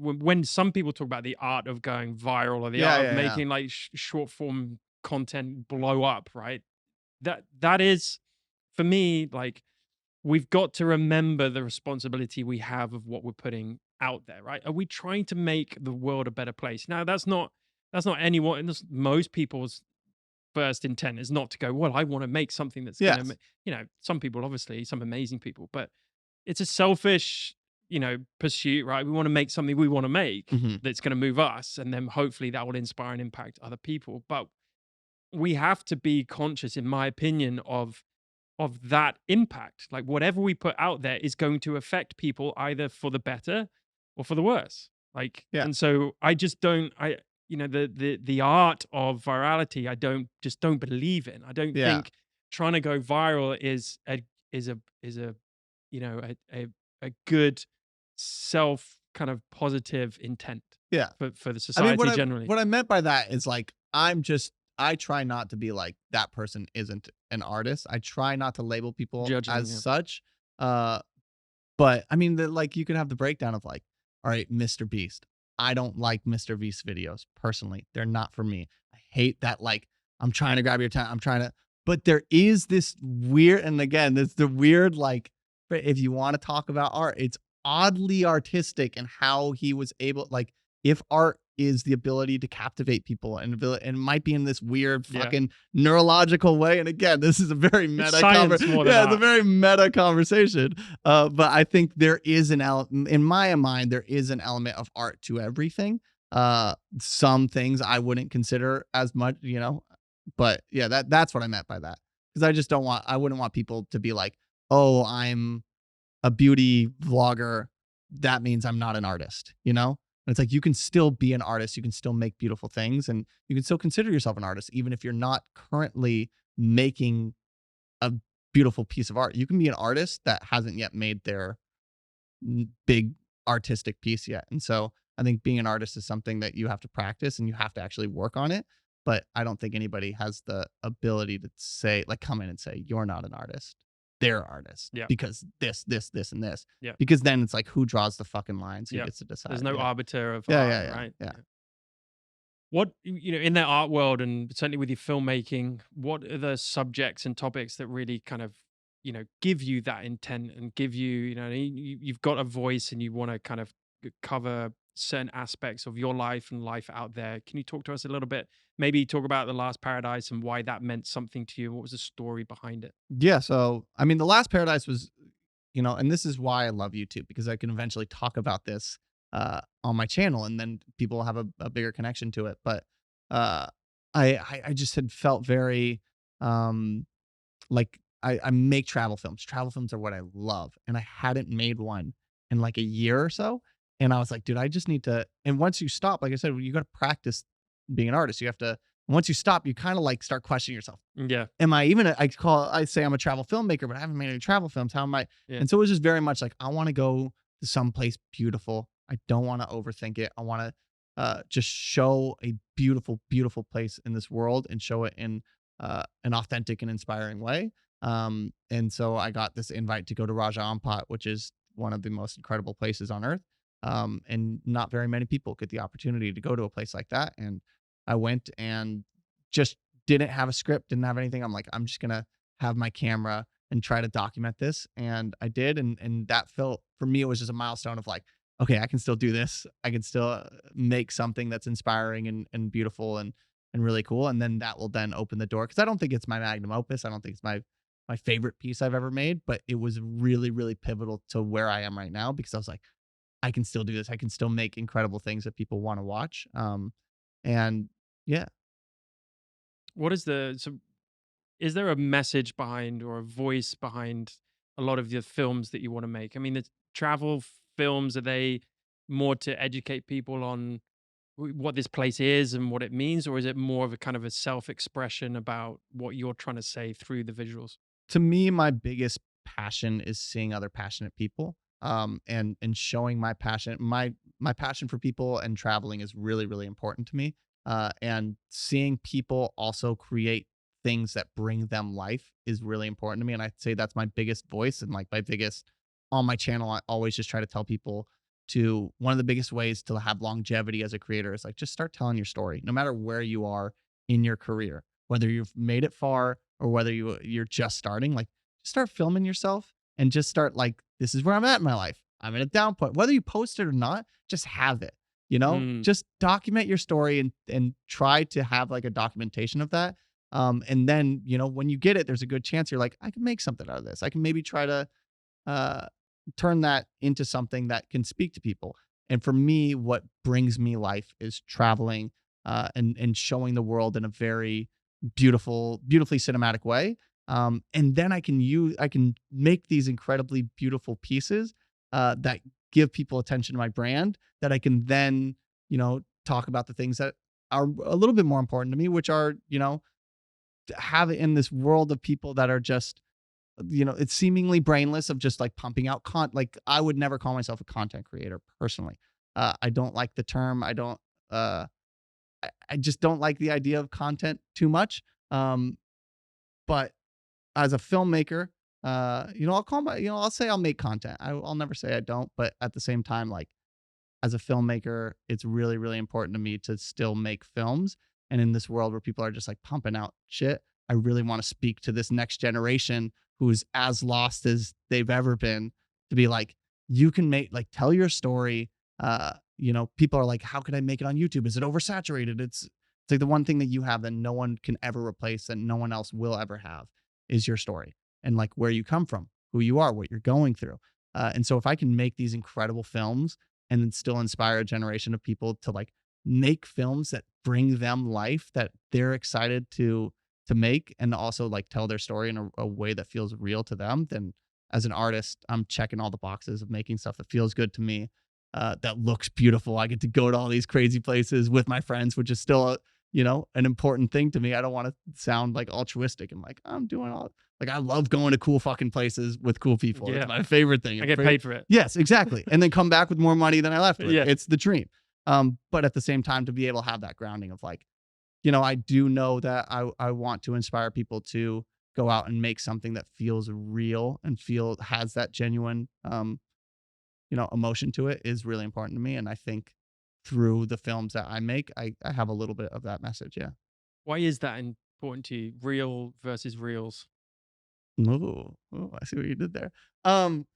when some people talk about the art of going viral or the
yeah,
art of
yeah, yeah,
making like short form content blow up, right? That is for me like we've got to remember the responsibility we have of what we're putting out there, right? Are we trying to make the world a better place? Now, that's not anyone. That's most people's first intent is not to go, well, I want to make something that's going to,
yes,
some people, obviously, some amazing people, but it's a selfish, pursuit, right? We want to make something we want to make
hmm,
that's going to move us, and then hopefully that will inspire and impact other people. But we have to be conscious, in my opinion, of that impact. Like whatever we put out there is going to affect people either for the better or for the worse. Like,
yeah,
and so I just don't, the art of virality, I don't believe in. I don't
yeah,
think trying to go viral is a a good self kind of positive intent
yeah.
for the
I mean,
society generally.
what I meant by that is like I try not to be like that person isn't an artist. I try not to label people
Judge them,
as
yeah.
such. Uh, but I mean, like you could have the breakdown of like, all right, Mr. Beast. I don't like Mr. Beast videos personally. They're not for me. I hate that. Like, I'm trying to grab your time. I'm trying to, but there is this weird, and again, there's the weird, like, if you want to talk about art, it's oddly artistic and how he was able, like, if art is the ability to captivate people and it might be in this weird
Yeah.
fucking neurological way. And again, this is a very
It's
meta
science more than
yeah, it's a
art.
very meta conversation. But I think there is in my mind, there is an element of art to everything. Some things I wouldn't consider as much, but yeah, that's what I meant by that. Because I wouldn't want people to be like, oh, I'm a beauty vlogger. That means I'm not an artist, you know? And it's like you can still be an artist, you can still make beautiful things, and you can still consider yourself an artist, even if you're not currently making a beautiful piece of art. You can be an artist that hasn't yet made their big artistic piece yet. And so I think being an artist is something that you have to practice and you have to actually work on it. But I don't think anybody has the ability to say, like, come in and say, you're not an artist. They're artists
Yeah.
because this, and this.
Yeah.
Because then it's like, who draws the fucking lines? Who
Yeah.
gets to decide?
There's no
Yeah.
arbiter of
Yeah.
art,
Yeah. Yeah.
right?
Yeah.
Yeah. What, in that art world, and certainly with your filmmaking, what are the subjects and topics that really kind of, give you that intent and give you, you've got a voice and you want to kind of cover certain aspects of your life and life out there. Can you talk to us a little bit? Maybe talk about The Last Paradise and why that meant something to you. What was the story behind it?
Yeah. So, I mean, The Last Paradise was, and this is why I love YouTube because I can eventually talk about this on my channel and then people will have a bigger connection to it. But uh, I just had felt very um, like I make travel films. Travel films are what I love. And I hadn't made one in like a year or so. And I was like, dude, I just need to. And once you stop, like I said, you got to practice being an artist. You have to, once you stop, you kind of like start questioning yourself.
Yeah.
Am I even I say I'm a travel filmmaker, but I haven't made any travel films. How am I?
Yeah.
And so it was just very much like I want to go to some place beautiful. I don't want to overthink it. I want to just show a beautiful, beautiful place in this world and show it in an authentic and inspiring way. And so I got this invite to go to Raja Ampat, which is one of the most incredible places on earth. And not very many people get the opportunity to go to a place like that. And I went and just didn't have a script, didn't have anything. I'm like, I'm just gonna have my camera and try to document this. And I did. And that felt for me, it was just a milestone of like, okay, I can still do this. I can still make something that's inspiring and beautiful and really cool. And then that will then open the door. Cause I don't think it's my magnum opus. I don't think it's my favorite piece I've ever made, but it was really, really pivotal to where I am right now because I was like, I can still do this. I can still make incredible things that people want to watch. And yeah,
What is the so is there a message behind or a voice behind a lot of the films that you want to make? I mean, the travel films, are they more to educate people on what this place is and what it means, or is it more of a kind of a self-expression about what you're trying to say through the visuals?
to me, my biggest passion is seeing other passionate people, and showing my passion. My passion for people and traveling is really really important to me. And seeing people also create things that bring them life is really important to me. And I'd say that's my biggest voice and like my biggest on my channel. I always just try to tell people to one of the biggest ways to have longevity as a creator is like just start telling your story, no matter where you are in your career, whether you've made it far or whether you're just starting, like just start filming yourself and just start like, this is where I'm at in my life. I'm at a down point. Whether you post it or not, just have it.
Mm.
Just document your story and try to have like a documentation of that. And then, when you get it, there's a good chance you're like, I can make something out of this. I can maybe try to uh, turn that into something that can speak to people. And for me, what brings me life is traveling and showing the world in a very beautifully cinematic way. And then I can make these incredibly beautiful pieces that give people attention to my brand. That I can then talk about the things that are a little bit more important to me, which are have it in this world of people that are just it's seemingly brainless of just like pumping out like I would never call myself a content creator personally. I don't like the term. Uh I just don't like the idea of content too much. But as a filmmaker, I'll say I'll make content. I'll never say I don't, but at the same time, like as a filmmaker, it's really, really important to me to still make films. And in this world where people are just like pumping out shit, I really want to speak to this next generation who's as lost as they've ever been to be like, you can tell your story. People are like, how can I make it on YouTube? Is it oversaturated? It's like the one thing that you have that no one can ever replace, that no one else will ever have is your story and like where you come from, who you are, what you're going through. And so if I can make these incredible films and then still inspire a generation of people to like make films that bring them life that they're excited to make and also like tell their story in a way that feels real to them, then as an artist I'm checking all the boxes of making stuff that feels good to me, that looks beautiful. I get to go to all these crazy places with my friends, which is still an important thing to me. I don't want to sound like altruistic and like I'm doing all like I love going to cool fucking places with cool people. It's
Yeah,
my favorite thing.
I get paid for it.
Yes, exactly. And then come back with more money than I left with.
Yeah.
It's the dream. But at the same time, to be able to have that grounding of like, I do know that I want to inspire people to go out and make something that feels real and has that genuine emotion to it is really important to me. And I think through the films that I make, I have a little bit of that message. Yeah.
Why is that important to you? Real versus reels.
Ooh, I see what you did there. Um,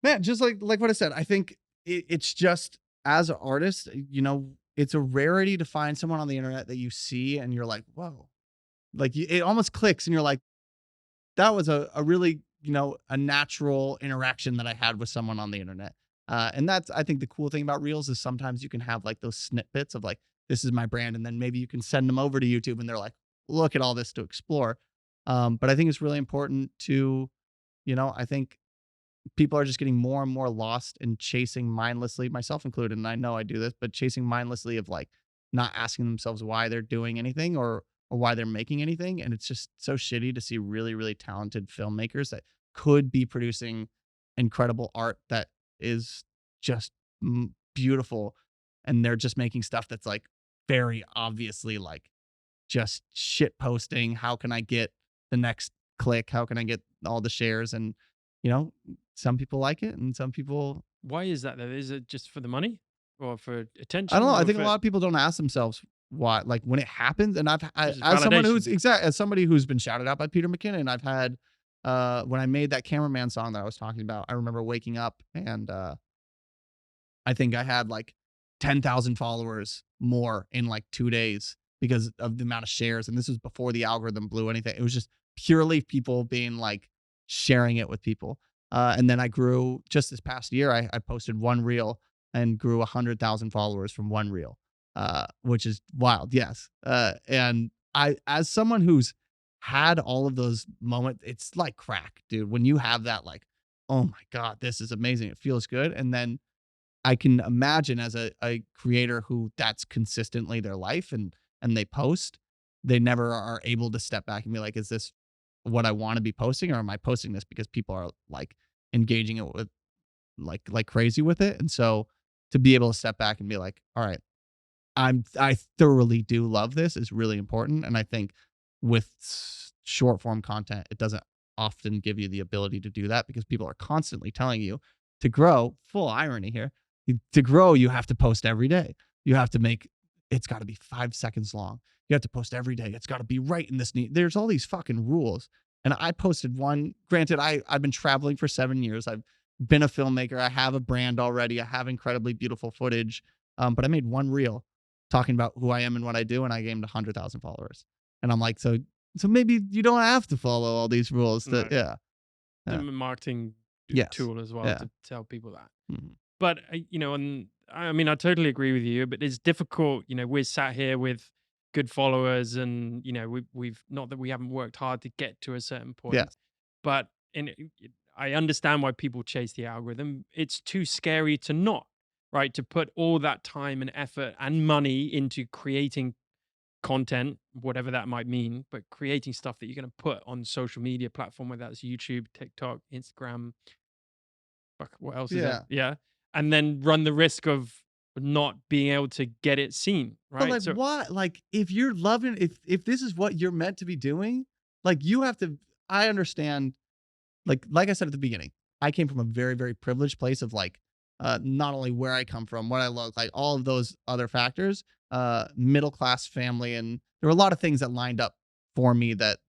Man, just like what I said, I think it's just as an artist, it's a rarity to find someone on the internet that you see and you're like, whoa, like it almost clicks and you're like, that was a really a natural interaction that I had with someone on the internet. And that's I think the cool thing about reels is sometimes you can have like those snippets of like, this is my brand, and then maybe you can send them over to YouTube and they're like, look at all this to explore. But I think it's really important to, I think people are just getting more and more lost in chasing mindlessly, myself included. And I know I do this, but chasing mindlessly of like not asking themselves why they're doing anything or why they're making anything. And it's just so shitty to see really, really talented filmmakers that could be producing incredible art that is just beautiful. And they're just making stuff that's like very obviously like just shit posting. How can I get the next click? How can I get all the shares? And, you know, some people like it and some people,
Why is that though? Is it just for the money or for
I don't know.
attention
I
or
think a
for
lot of people don't ask themselves why, like when it happens. And
just
as someone
validation?
as somebody who's been shouted out by Peter McKinnon, I've had, when I made that cameraman song that I was talking about, I remember waking up and, I think I had like 10,000 followers more in like 2 days because of the amount of shares. And this was before the algorithm blew anything. It was just purely people being like sharing it with people. And then I grew just this past year. I posted one reel and grew 100,000 followers from one reel, which is wild. Yes. And as someone who's had all of those moments, it's like crack, dude. When you have that, like, oh my God, this is amazing. It feels good. And then I can imagine as a creator who that's consistently their life and they post, they never are able to step back and be like, is this what I want to be posting, or am I posting this because people are like engaging it with like crazy with it? And so to be able to step back and be like, all right, I thoroughly do love this is really important. And I think with short form content, it doesn't often give you the ability to do that because people are constantly telling you to grow. Full irony here. To grow, you have to post every day. You have to make it's got to be 5 seconds long. You have to post every day. It's got to be right in this need. There's all these fucking rules. And I posted one. Granted, I've been traveling for 7 years. I've been a filmmaker. I have a brand already. I have incredibly beautiful footage. But I made one reel talking about who I am and what I do, and I gained 100,000 followers. And I'm like, so maybe you don't have to follow all these rules. To
No,
yeah,
the
yeah,
marketing
yes,
tool as well
yeah,
to tell people that.
mhm,
But and I mean, I totally agree with you. But it's difficult. We're sat here with good followers, and we've not that we haven't worked hard to get to a certain point,
yes,
but I understand why people chase the algorithm. It's too scary to not, right? To put all that time and effort and money into creating content, whatever that might mean, but creating stuff that you're going to put on social media platform, whether that's YouTube, TikTok, Instagram, fuck, what else is there?
yeah.
Yeah. And then run the risk of not being able to get it seen,
But
right?
like,
So
what? Like, if you're loving, if this is what you're meant to be doing, like, you have to. I understand like I said at the beginning, I came from a very, very privileged place of like not only where I come from, what I look like, all of those other factors, middle class family, and there were a lot of things that lined up for me that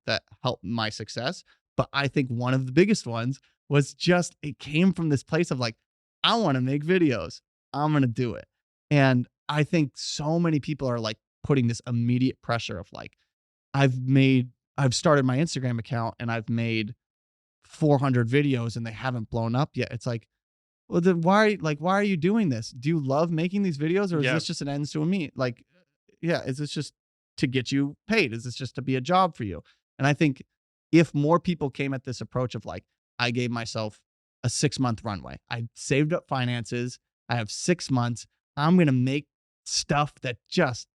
helped my success. But I think one of the biggest ones was just it came from this place of like, I want to make videos. I'm gonna do it. And I think so many people are like putting this immediate pressure of like, I've started my Instagram account and I've made 400 videos and they haven't blown up yet. It's like, well, then why are you doing this? Do you love making these videos, or is
yeah,
this just an ends to a mean? Like, yeah, is this just to get you paid? Is this just to be a job for you? And I think if more people came at this approach of like, I gave myself a 6 month runway, I saved up finances, I have 6 months, I'm going to make stuff that just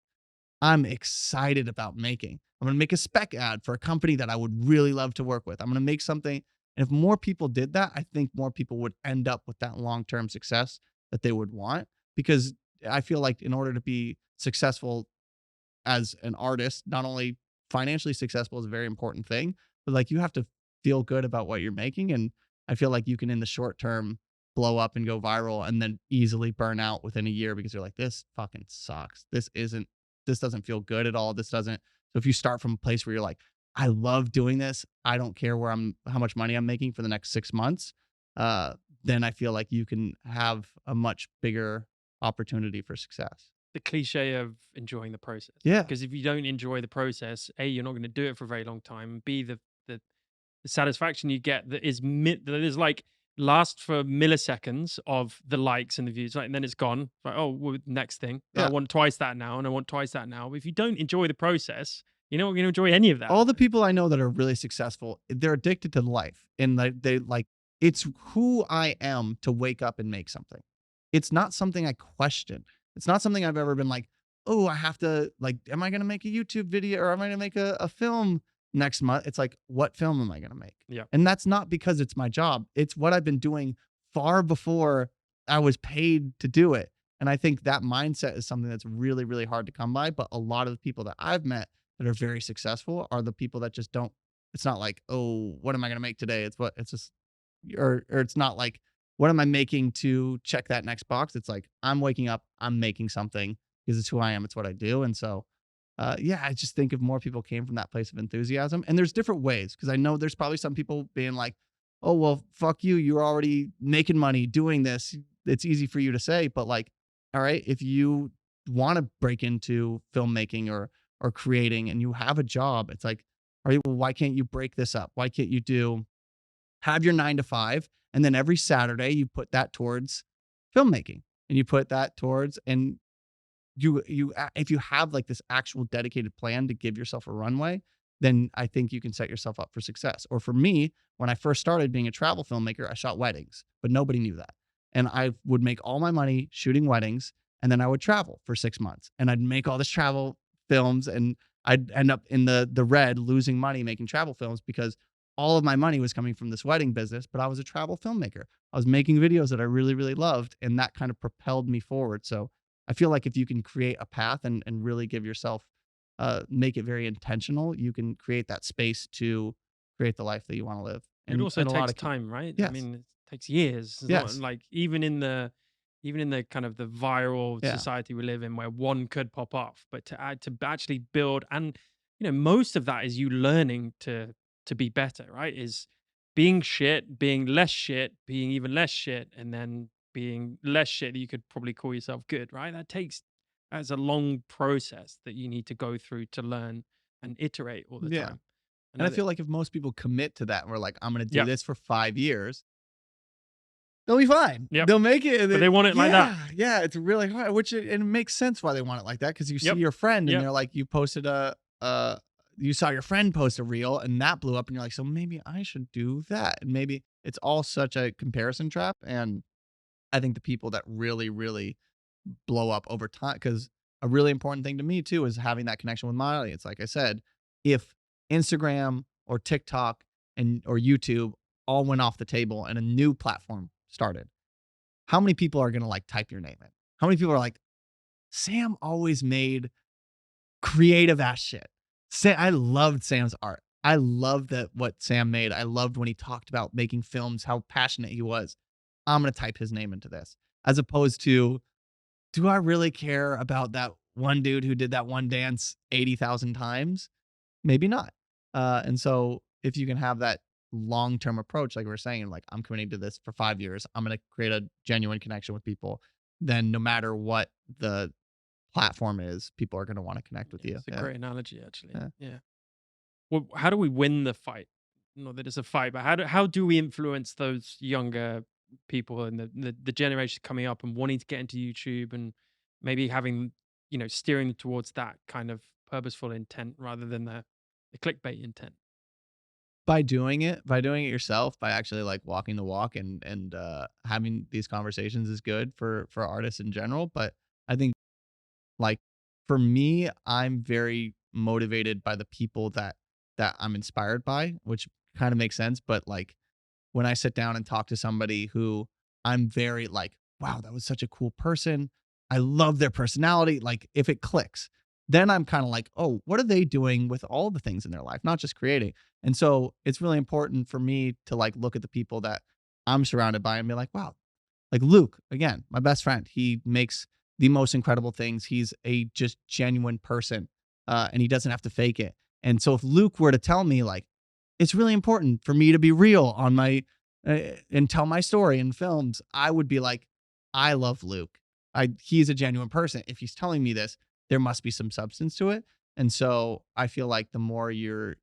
I'm excited about making. I'm going to make a spec ad for a company that I would really love to work with. I'm going to make something. And if more people did that, I think more people would end up with that long term success that they would want. Because I feel like in order to be successful as an artist, not only financially successful is a very important thing, but like you have to feel good about what you're making. And I feel like you can, in the short term, blow up and go viral and then easily burn out within a year because you're like, this fucking sucks. This doesn't feel good at all. This doesn't. So if you start from a place where you're like, I love doing this, I don't care how much money I'm making for the next 6 months, uh, then I feel like you can have a much bigger opportunity for success.
the cliche of enjoying the process.
Yeah.
Because if you don't enjoy the process, A, you're not going to do it for a very long time. B, the, the satisfaction you get that is like last for milliseconds of the likes and the views, like, and then it's gone. Like, oh, well, next thing. I
Yeah.
want twice that now, and I want twice that now. But if you don't enjoy the process, you're not going to enjoy any of that.
All the people I know that are really successful, they're addicted to life. And they like, it's who I am to wake up and make something. It's not something I question. It's not something I've ever been like, oh, I have to, like, am I going to make a YouTube video or am I going to make a film next month? It's like, what film am I going to make?
Yeah.
And that's not because it's my job. It's what I've been doing far before I was paid to do it. And I think that mindset is something that's really, really hard to come by. But a lot of the people that I've met that are very successful are the people that just don't. It's not like, oh, what am I going to make today? It's just, or it's not like, what am I making to check that next box? It's like, I'm waking up, I'm making something because it's who I am, it's what I do. And so, yeah, I just think if more people came from that place of enthusiasm, and there's different ways, because I know there's probably some people being like, oh, well, fuck you. You're already making money doing this. it's easy for you to say, but like, all right, if you want to break into filmmaking or creating and you have a job, it's like, all right, well, why can't you break this up? Why can't you have your 9 to 5, and then every Saturday you put that towards filmmaking, and you put that towards, and if you have like this actual dedicated plan to give yourself a runway, then I think you can set yourself up for success. Or for me, when I first started being a travel filmmaker, I shot weddings, but nobody knew that. And I would make all my money shooting weddings, and then I would travel for 6 months, and I'd make all this travel films, and I'd end up in the red losing money making travel films because all of my money was coming from this wedding business, but I was a travel filmmaker. I was making videos that I really, really loved, and that kind of propelled me forward. So I feel like if you can create a path and really give yourself, make it very intentional, you can create that space to create the life that you want to live.
It also
And a lot
takes
of
time, right? I
yes,
mean, it takes years. It's not
yes,
like even in the kind of the viral
yeah,
society we live in where one could pop off, but to actually build, and most of that is you learning to be better, right? Is being shit, being less shit, being even less shit, and then being less shit that you could probably call yourself good, right? That's a long process that you need to go through to learn and iterate all the
yeah.
time. And
And I
I,
feel like if most people commit to that, and we're like, I'm going to do
yeah,
this for 5 years, they'll be fine.
yep.
They'll make it.
But they want it like that.
Yeah, yeah. It's really hard, and it makes sense why they want it like that because you see
Yep.
your friend and
Yep.
they're like, you saw your friend post a reel and that blew up, and you're like, so maybe I should do that. And maybe it's all such a comparison trap. And I think the people that really, really blow up over time, because a really important thing to me too is having that connection with my audience. Like I said, if Instagram or TikTok or YouTube all went off the table and a new platform started, how many people are going to like type your name in? How many people are like, Sam always made creative ass shit? I loved Sam's art. I loved that what Sam made. I loved when he talked about making films, how passionate he was. I'm going to type his name into this, as opposed to, do I really care about that one dude who did that one dance 80,000 times? Maybe not. And so if you can have that long-term approach, like we are saying, like, I'm committing to this for 5 years, I'm going to create a genuine connection with people, then no matter what the platform is, people are going to want to connect with
Yeah,
you.
it's a
Yeah.
great analogy, actually.
Yeah.
Yeah. Well, how do we win the fight? Not that it's a fight, but how do we influence those younger people and the generation coming up and wanting to get into YouTube and maybe having steering them towards that kind of purposeful intent rather than the clickbait intent?
By doing it yourself, by actually like walking the walk and having these conversations is good for artists in general. But I think, like, for me, I'm very motivated by the people that I'm inspired by, which kind of makes sense. But like, when I sit down and talk to somebody who I'm very like, wow, that was such a cool person. I love their personality. Like, if it clicks, then I'm kind of like, oh, what are they doing with all the things in their life, not just creating? And so it's really important for me to like look at the people that I'm surrounded by and be like, wow, like Luke, again, my best friend, he makes the most incredible things. He's a just genuine person, and he doesn't have to fake it. And so if Luke were to tell me like, it's really important for me to be real on my and tell my story in films, I would be like, I love Luke. He's a genuine person. If he's telling me this, there must be some substance to it. And so I feel like the more you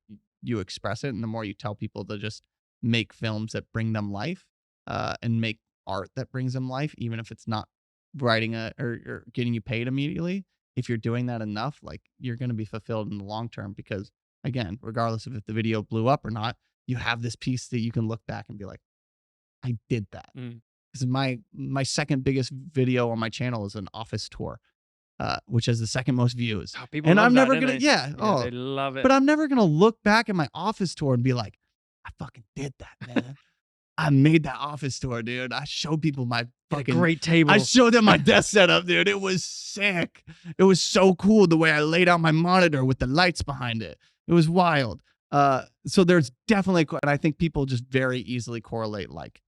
express it, and the more you tell people to just make films that bring them life, and make art that brings them life, even if it's not writing or getting you paid immediately. If you're doing that enough, like, you're going to be fulfilled in the long term because, again, regardless of if the video blew up or not, you have this piece that you can look back and be like, I did that.
Mm.
This is my second biggest video on my channel is an office tour, which has the second most views.
Oh, people
And
love
I'm
that,
never
don't
gonna,
they?
yeah,
Yeah,
oh,
they love it.
but I'm never gonna look back at my office tour and be like, I fucking did that, man. I made that office tour, dude.
Get a great
I
table.
showed them my desk setup, dude. It was sick. It was so cool the way I laid out my monitor with the lights behind it. It was wild. So there's definitely, and I think people just very easily correlate like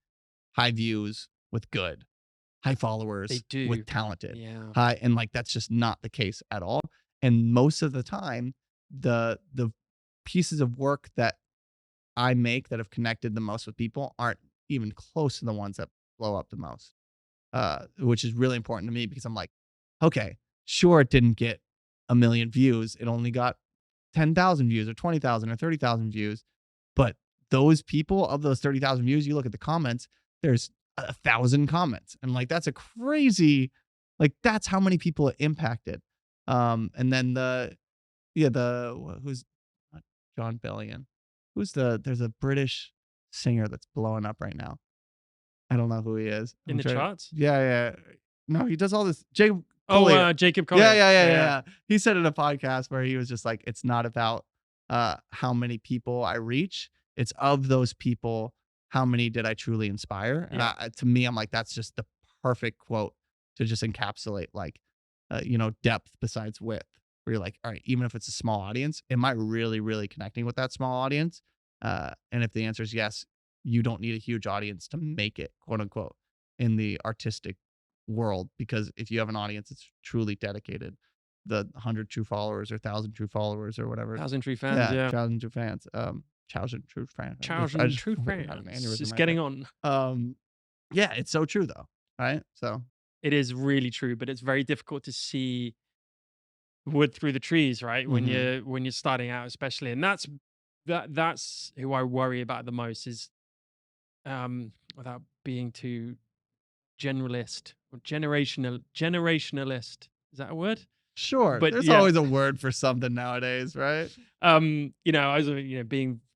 high views with good, high
They
followers
do.
with talented,
Yeah.
high, and like that's just not the case at all. And most of the time, the pieces of work that I make that have connected the most with people aren't even close to the ones that blow up the most. which is really important to me because I'm like, okay, sure, it didn't get a million views. It only got 10,000 views or 20,000 or 30,000 views. But those people of those 30,000 views, you look at the comments, there's 1,000 comments. And like, that's a crazy, like, that's how many people it impacted. And then yeah, who's not John Bellion? There's a British singer that's blowing up right now. I don't know who he is.
In
I'm
the
trying.
charts?
Yeah, yeah. No, he does all this. Jacob
Oh,
Collier.
Jacob
Yeah,
Collier.
yeah, yeah,
Yeah,
yeah,
yeah.
yeah. He said in a podcast where he was just like, it's not about how many people I reach. It's of those people, how many did I truly inspire? And
Yeah.
to me, I'm like, that's just the perfect quote to just encapsulate like, depth besides width. Where you're like, all right, even if it's a small audience, am I really, really connecting with that small audience? And if the answer is yes, you don't need a huge audience to make it, quote unquote, in the artistic world. Because if you have an audience that's truly dedicated, the 100 true followers or 1,000 true followers or whatever,
Thousand True Fans,
yeah,
yeah.
1,000 true fans, 1,000 true fans. I
Thousand
just
True
had an
Fans.
aneurysm
It's
right there.
getting on.
Yeah, it's so true though, right? So
It is really true, but it's very difficult to see wood through the trees, right?
mhm.
When you're starting out, especially, and that's who I worry about the most is without being too generalist or generationalist. Is that a word?
Sure,
But
there's
yeah,
always a word for something nowadays, right?
I was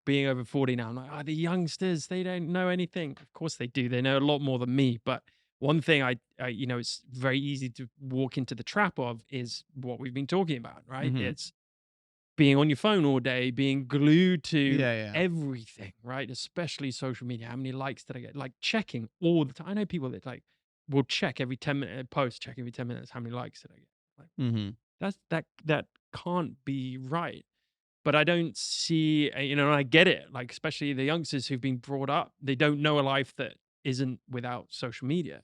being over 40 now. I'm like, the youngsters, they don't know anything. Of course they do. They know a lot more than me. But one thing it's very easy to walk into the trap of is what we've been talking about, right?
Mhm.
It's being on your phone all day, being glued to
Yeah, yeah.
everything, right? Especially social media. How many likes did I get? Like checking all the time. I know people that like will check every 10-minute post, check every 10 minutes how many likes did I get. Like
Mhm.
that can't be right. But I don't see, and I get it. Like especially the youngsters who've been brought up, they don't know a life that isn't without social media,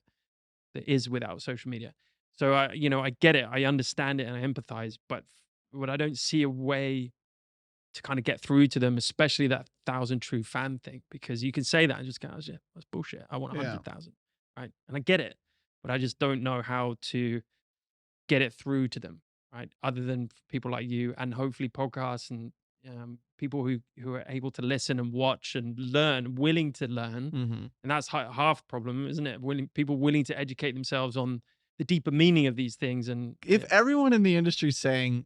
that is without social media. So I get it, I understand it, and I empathize. But I don't see a way to kind of get through to them, especially that thousand true fan thing, because you can say that and just go, oh, shit, that's bullshit. I want
Yeah.
100,000, right? And I get it, but I just don't know how to get it through to them, right? Other than people like you and hopefully podcasts and people who are able to listen and watch and learn, willing to learn,
Mhm.
and that's half the problem, isn't it? People willing to educate themselves on the deeper meaning of these things, and
If everyone in the industry is saying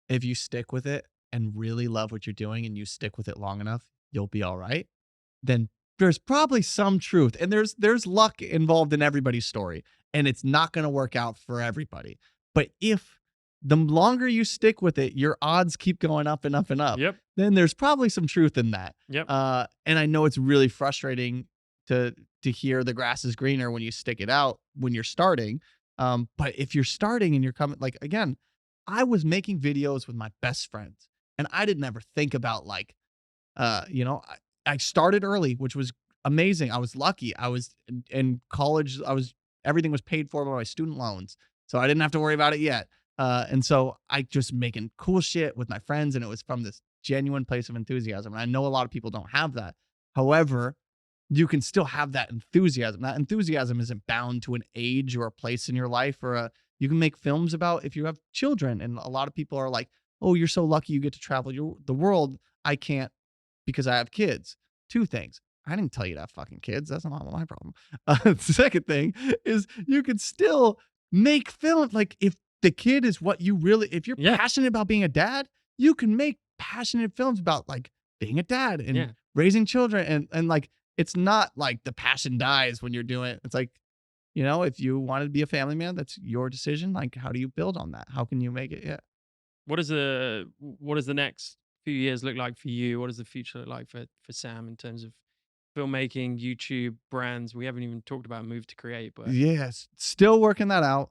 if you stick with it and really love what you're doing and you stick with it long enough, you'll be all right, then there's probably some truth. And there's luck involved in everybody's story, and it's not going to work out for everybody. But if the longer you stick with it, your odds keep going up and up and up,
yep,
then there's probably some truth in that.
yep,
And I know it's really frustrating to hear the grass is greener when you stick it out when you're starting. But if you're starting and you're coming, like again, I was making videos with my best friends, and I didn't ever think about like, I started early, which was amazing. I was lucky. I was in college. Everything was paid for by my student loans, so I didn't have to worry about it yet. And so I just making cool shit with my friends, and it was from this genuine place of enthusiasm. And I know a lot of people don't have that. However, you can still have that enthusiasm. That enthusiasm isn't bound to an age or a place in your life or a you can make films about if you have children. And a lot of people are like, oh, you're so lucky you get to travel the world. I can't because I have kids. Two things. I didn't tell you to have fucking kids. That's not my problem. The second thing is you could still make film. Like if the kid is what you really, if you're
yeah,
passionate about being a dad, you can make passionate films about like being a dad and
yeah.
raising children. And like, it's not like the passion dies when you're doing it. It's like, if you wanted to be a family man, that's your decision. Like, how do you build on that? How can you make it? Yeah.
What does the next few years look like for you? What does the future look like for Sam in terms of filmmaking, YouTube, brands? We haven't even talked about Move to Create, but
Yes. Still working that out.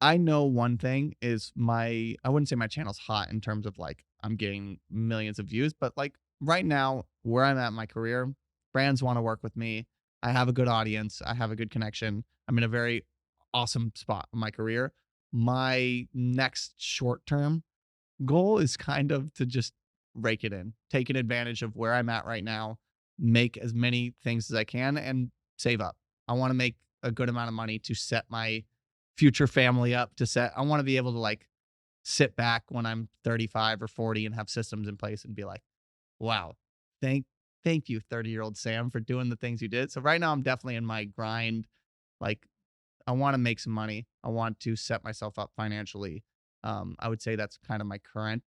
I know one thing is I wouldn't say my channel's hot in terms of like I'm getting millions of views, but like right now, where I'm at in my career, brands want to work with me. I have a good audience. I have a good connection. I'm in a very awesome spot in my career. My next short term goal is kind of to just rake it in, taking advantage of where I'm at right now, make as many things as I can and save up. I want to make a good amount of money to set my future family up to set. I want to be able to like sit back when I'm 35 or 40 and have systems in place and be like, wow, thank thank you, 30-year-old Sam, for doing the things you did. So right now I'm definitely in my grind. Like I want to make some money. I want to set myself up financially. I would say that's kind of my current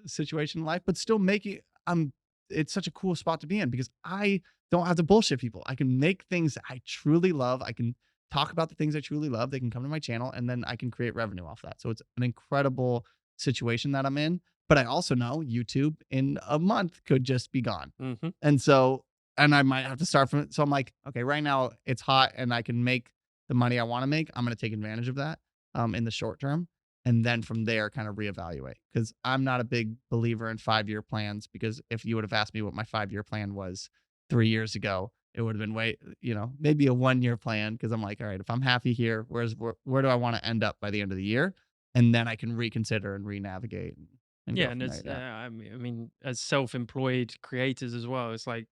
situation in life, but still making I'm it's such a cool spot to be in because I don't have to bullshit people. I can make things that I truly love. I can talk about the things I truly love. They can come to my channel and then I can create revenue off that. So it's an incredible situation that I'm in. But I also know YouTube in a month could just be gone.
Hmm.
And so, and I might have to start from it. So I'm like, okay, right now it's hot and I can make the money I want to make. I'm going to take advantage of that in the short term and then from there kind of reevaluate because I'm not a big believer in 5-year plans because if you would have asked me what my 5-year plan was 3 years ago, it would have been way, maybe a 1-year plan because I'm like, all right, if I'm happy here, where do I want to end up by the end of the year? And then I can reconsider and re-navigate and
Yeah,
go
and
from there.
as
Yeah.
I mean, as self-employed creators as well, it's like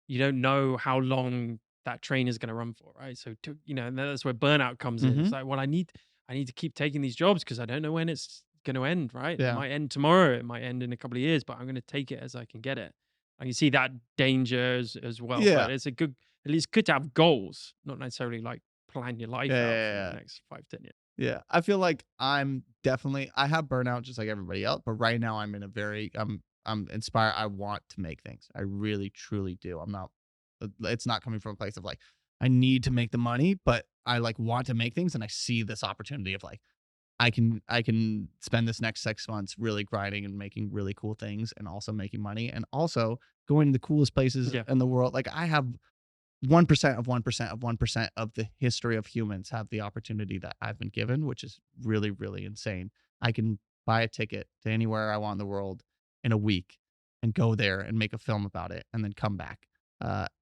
you don't know how long that train is going to run for, right? So, and that's where burnout comes in. It's
Hmm.
like, well, I need to keep taking these jobs because I don't know when it's going to end, right? It
Yeah.
might end tomorrow, it might end in a couple of years, but I'm going to take it as I can get it. I can see that danger as well,
Yeah.
but it's a good, at least good to have goals, not necessarily like plan your
Yeah.
life out
Yeah.
for the
Yeah.
next 5, 10 years.
Yeah, I feel like I have burnout just like everybody else, but right now I'm in a very I'm inspired. I want to make things. I really truly do. I'm not it's not coming from a place of like I need to make the money, but I like want to make things and I see this opportunity of like I can spend this next 6 months really grinding and making really cool things and also making money and also going to the coolest places
Yeah.
in the world. Like I have 1% of 1% of 1% of the history of humans have the opportunity that I've been given, which is really, really insane. I can buy a ticket to anywhere I want in the world in a week and go there and make a film about it and then come back.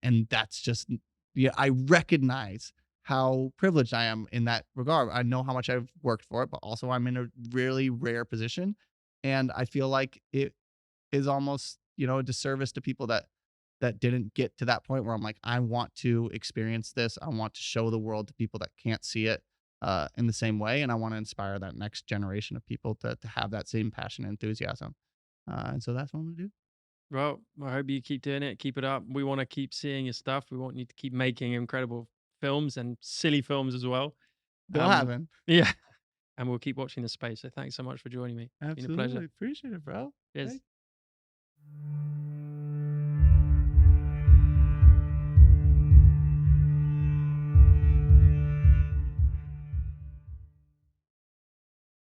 And that's just, yeah, I recognize how privileged I am in that regard. I know how much I've worked for it, but also I'm in a really rare position. And I feel like it is almost, a disservice to people that didn't get to that point where I'm like, I want to experience this. I want to show the world to people that can't see it in the same way. And I want to inspire that next generation of people to have that same passion and enthusiasm. And so that's what I'm going to do.
Well, I hope you keep doing it. Keep it up. We want to keep seeing your stuff. We want you to keep making incredible films and silly films as well.
They'll
Um,
happen.
yeah, and we'll keep watching the space. So thanks so much for joining me. It's been a pleasure.
Absolutely. Appreciate it, bro.
Cheers.
Thank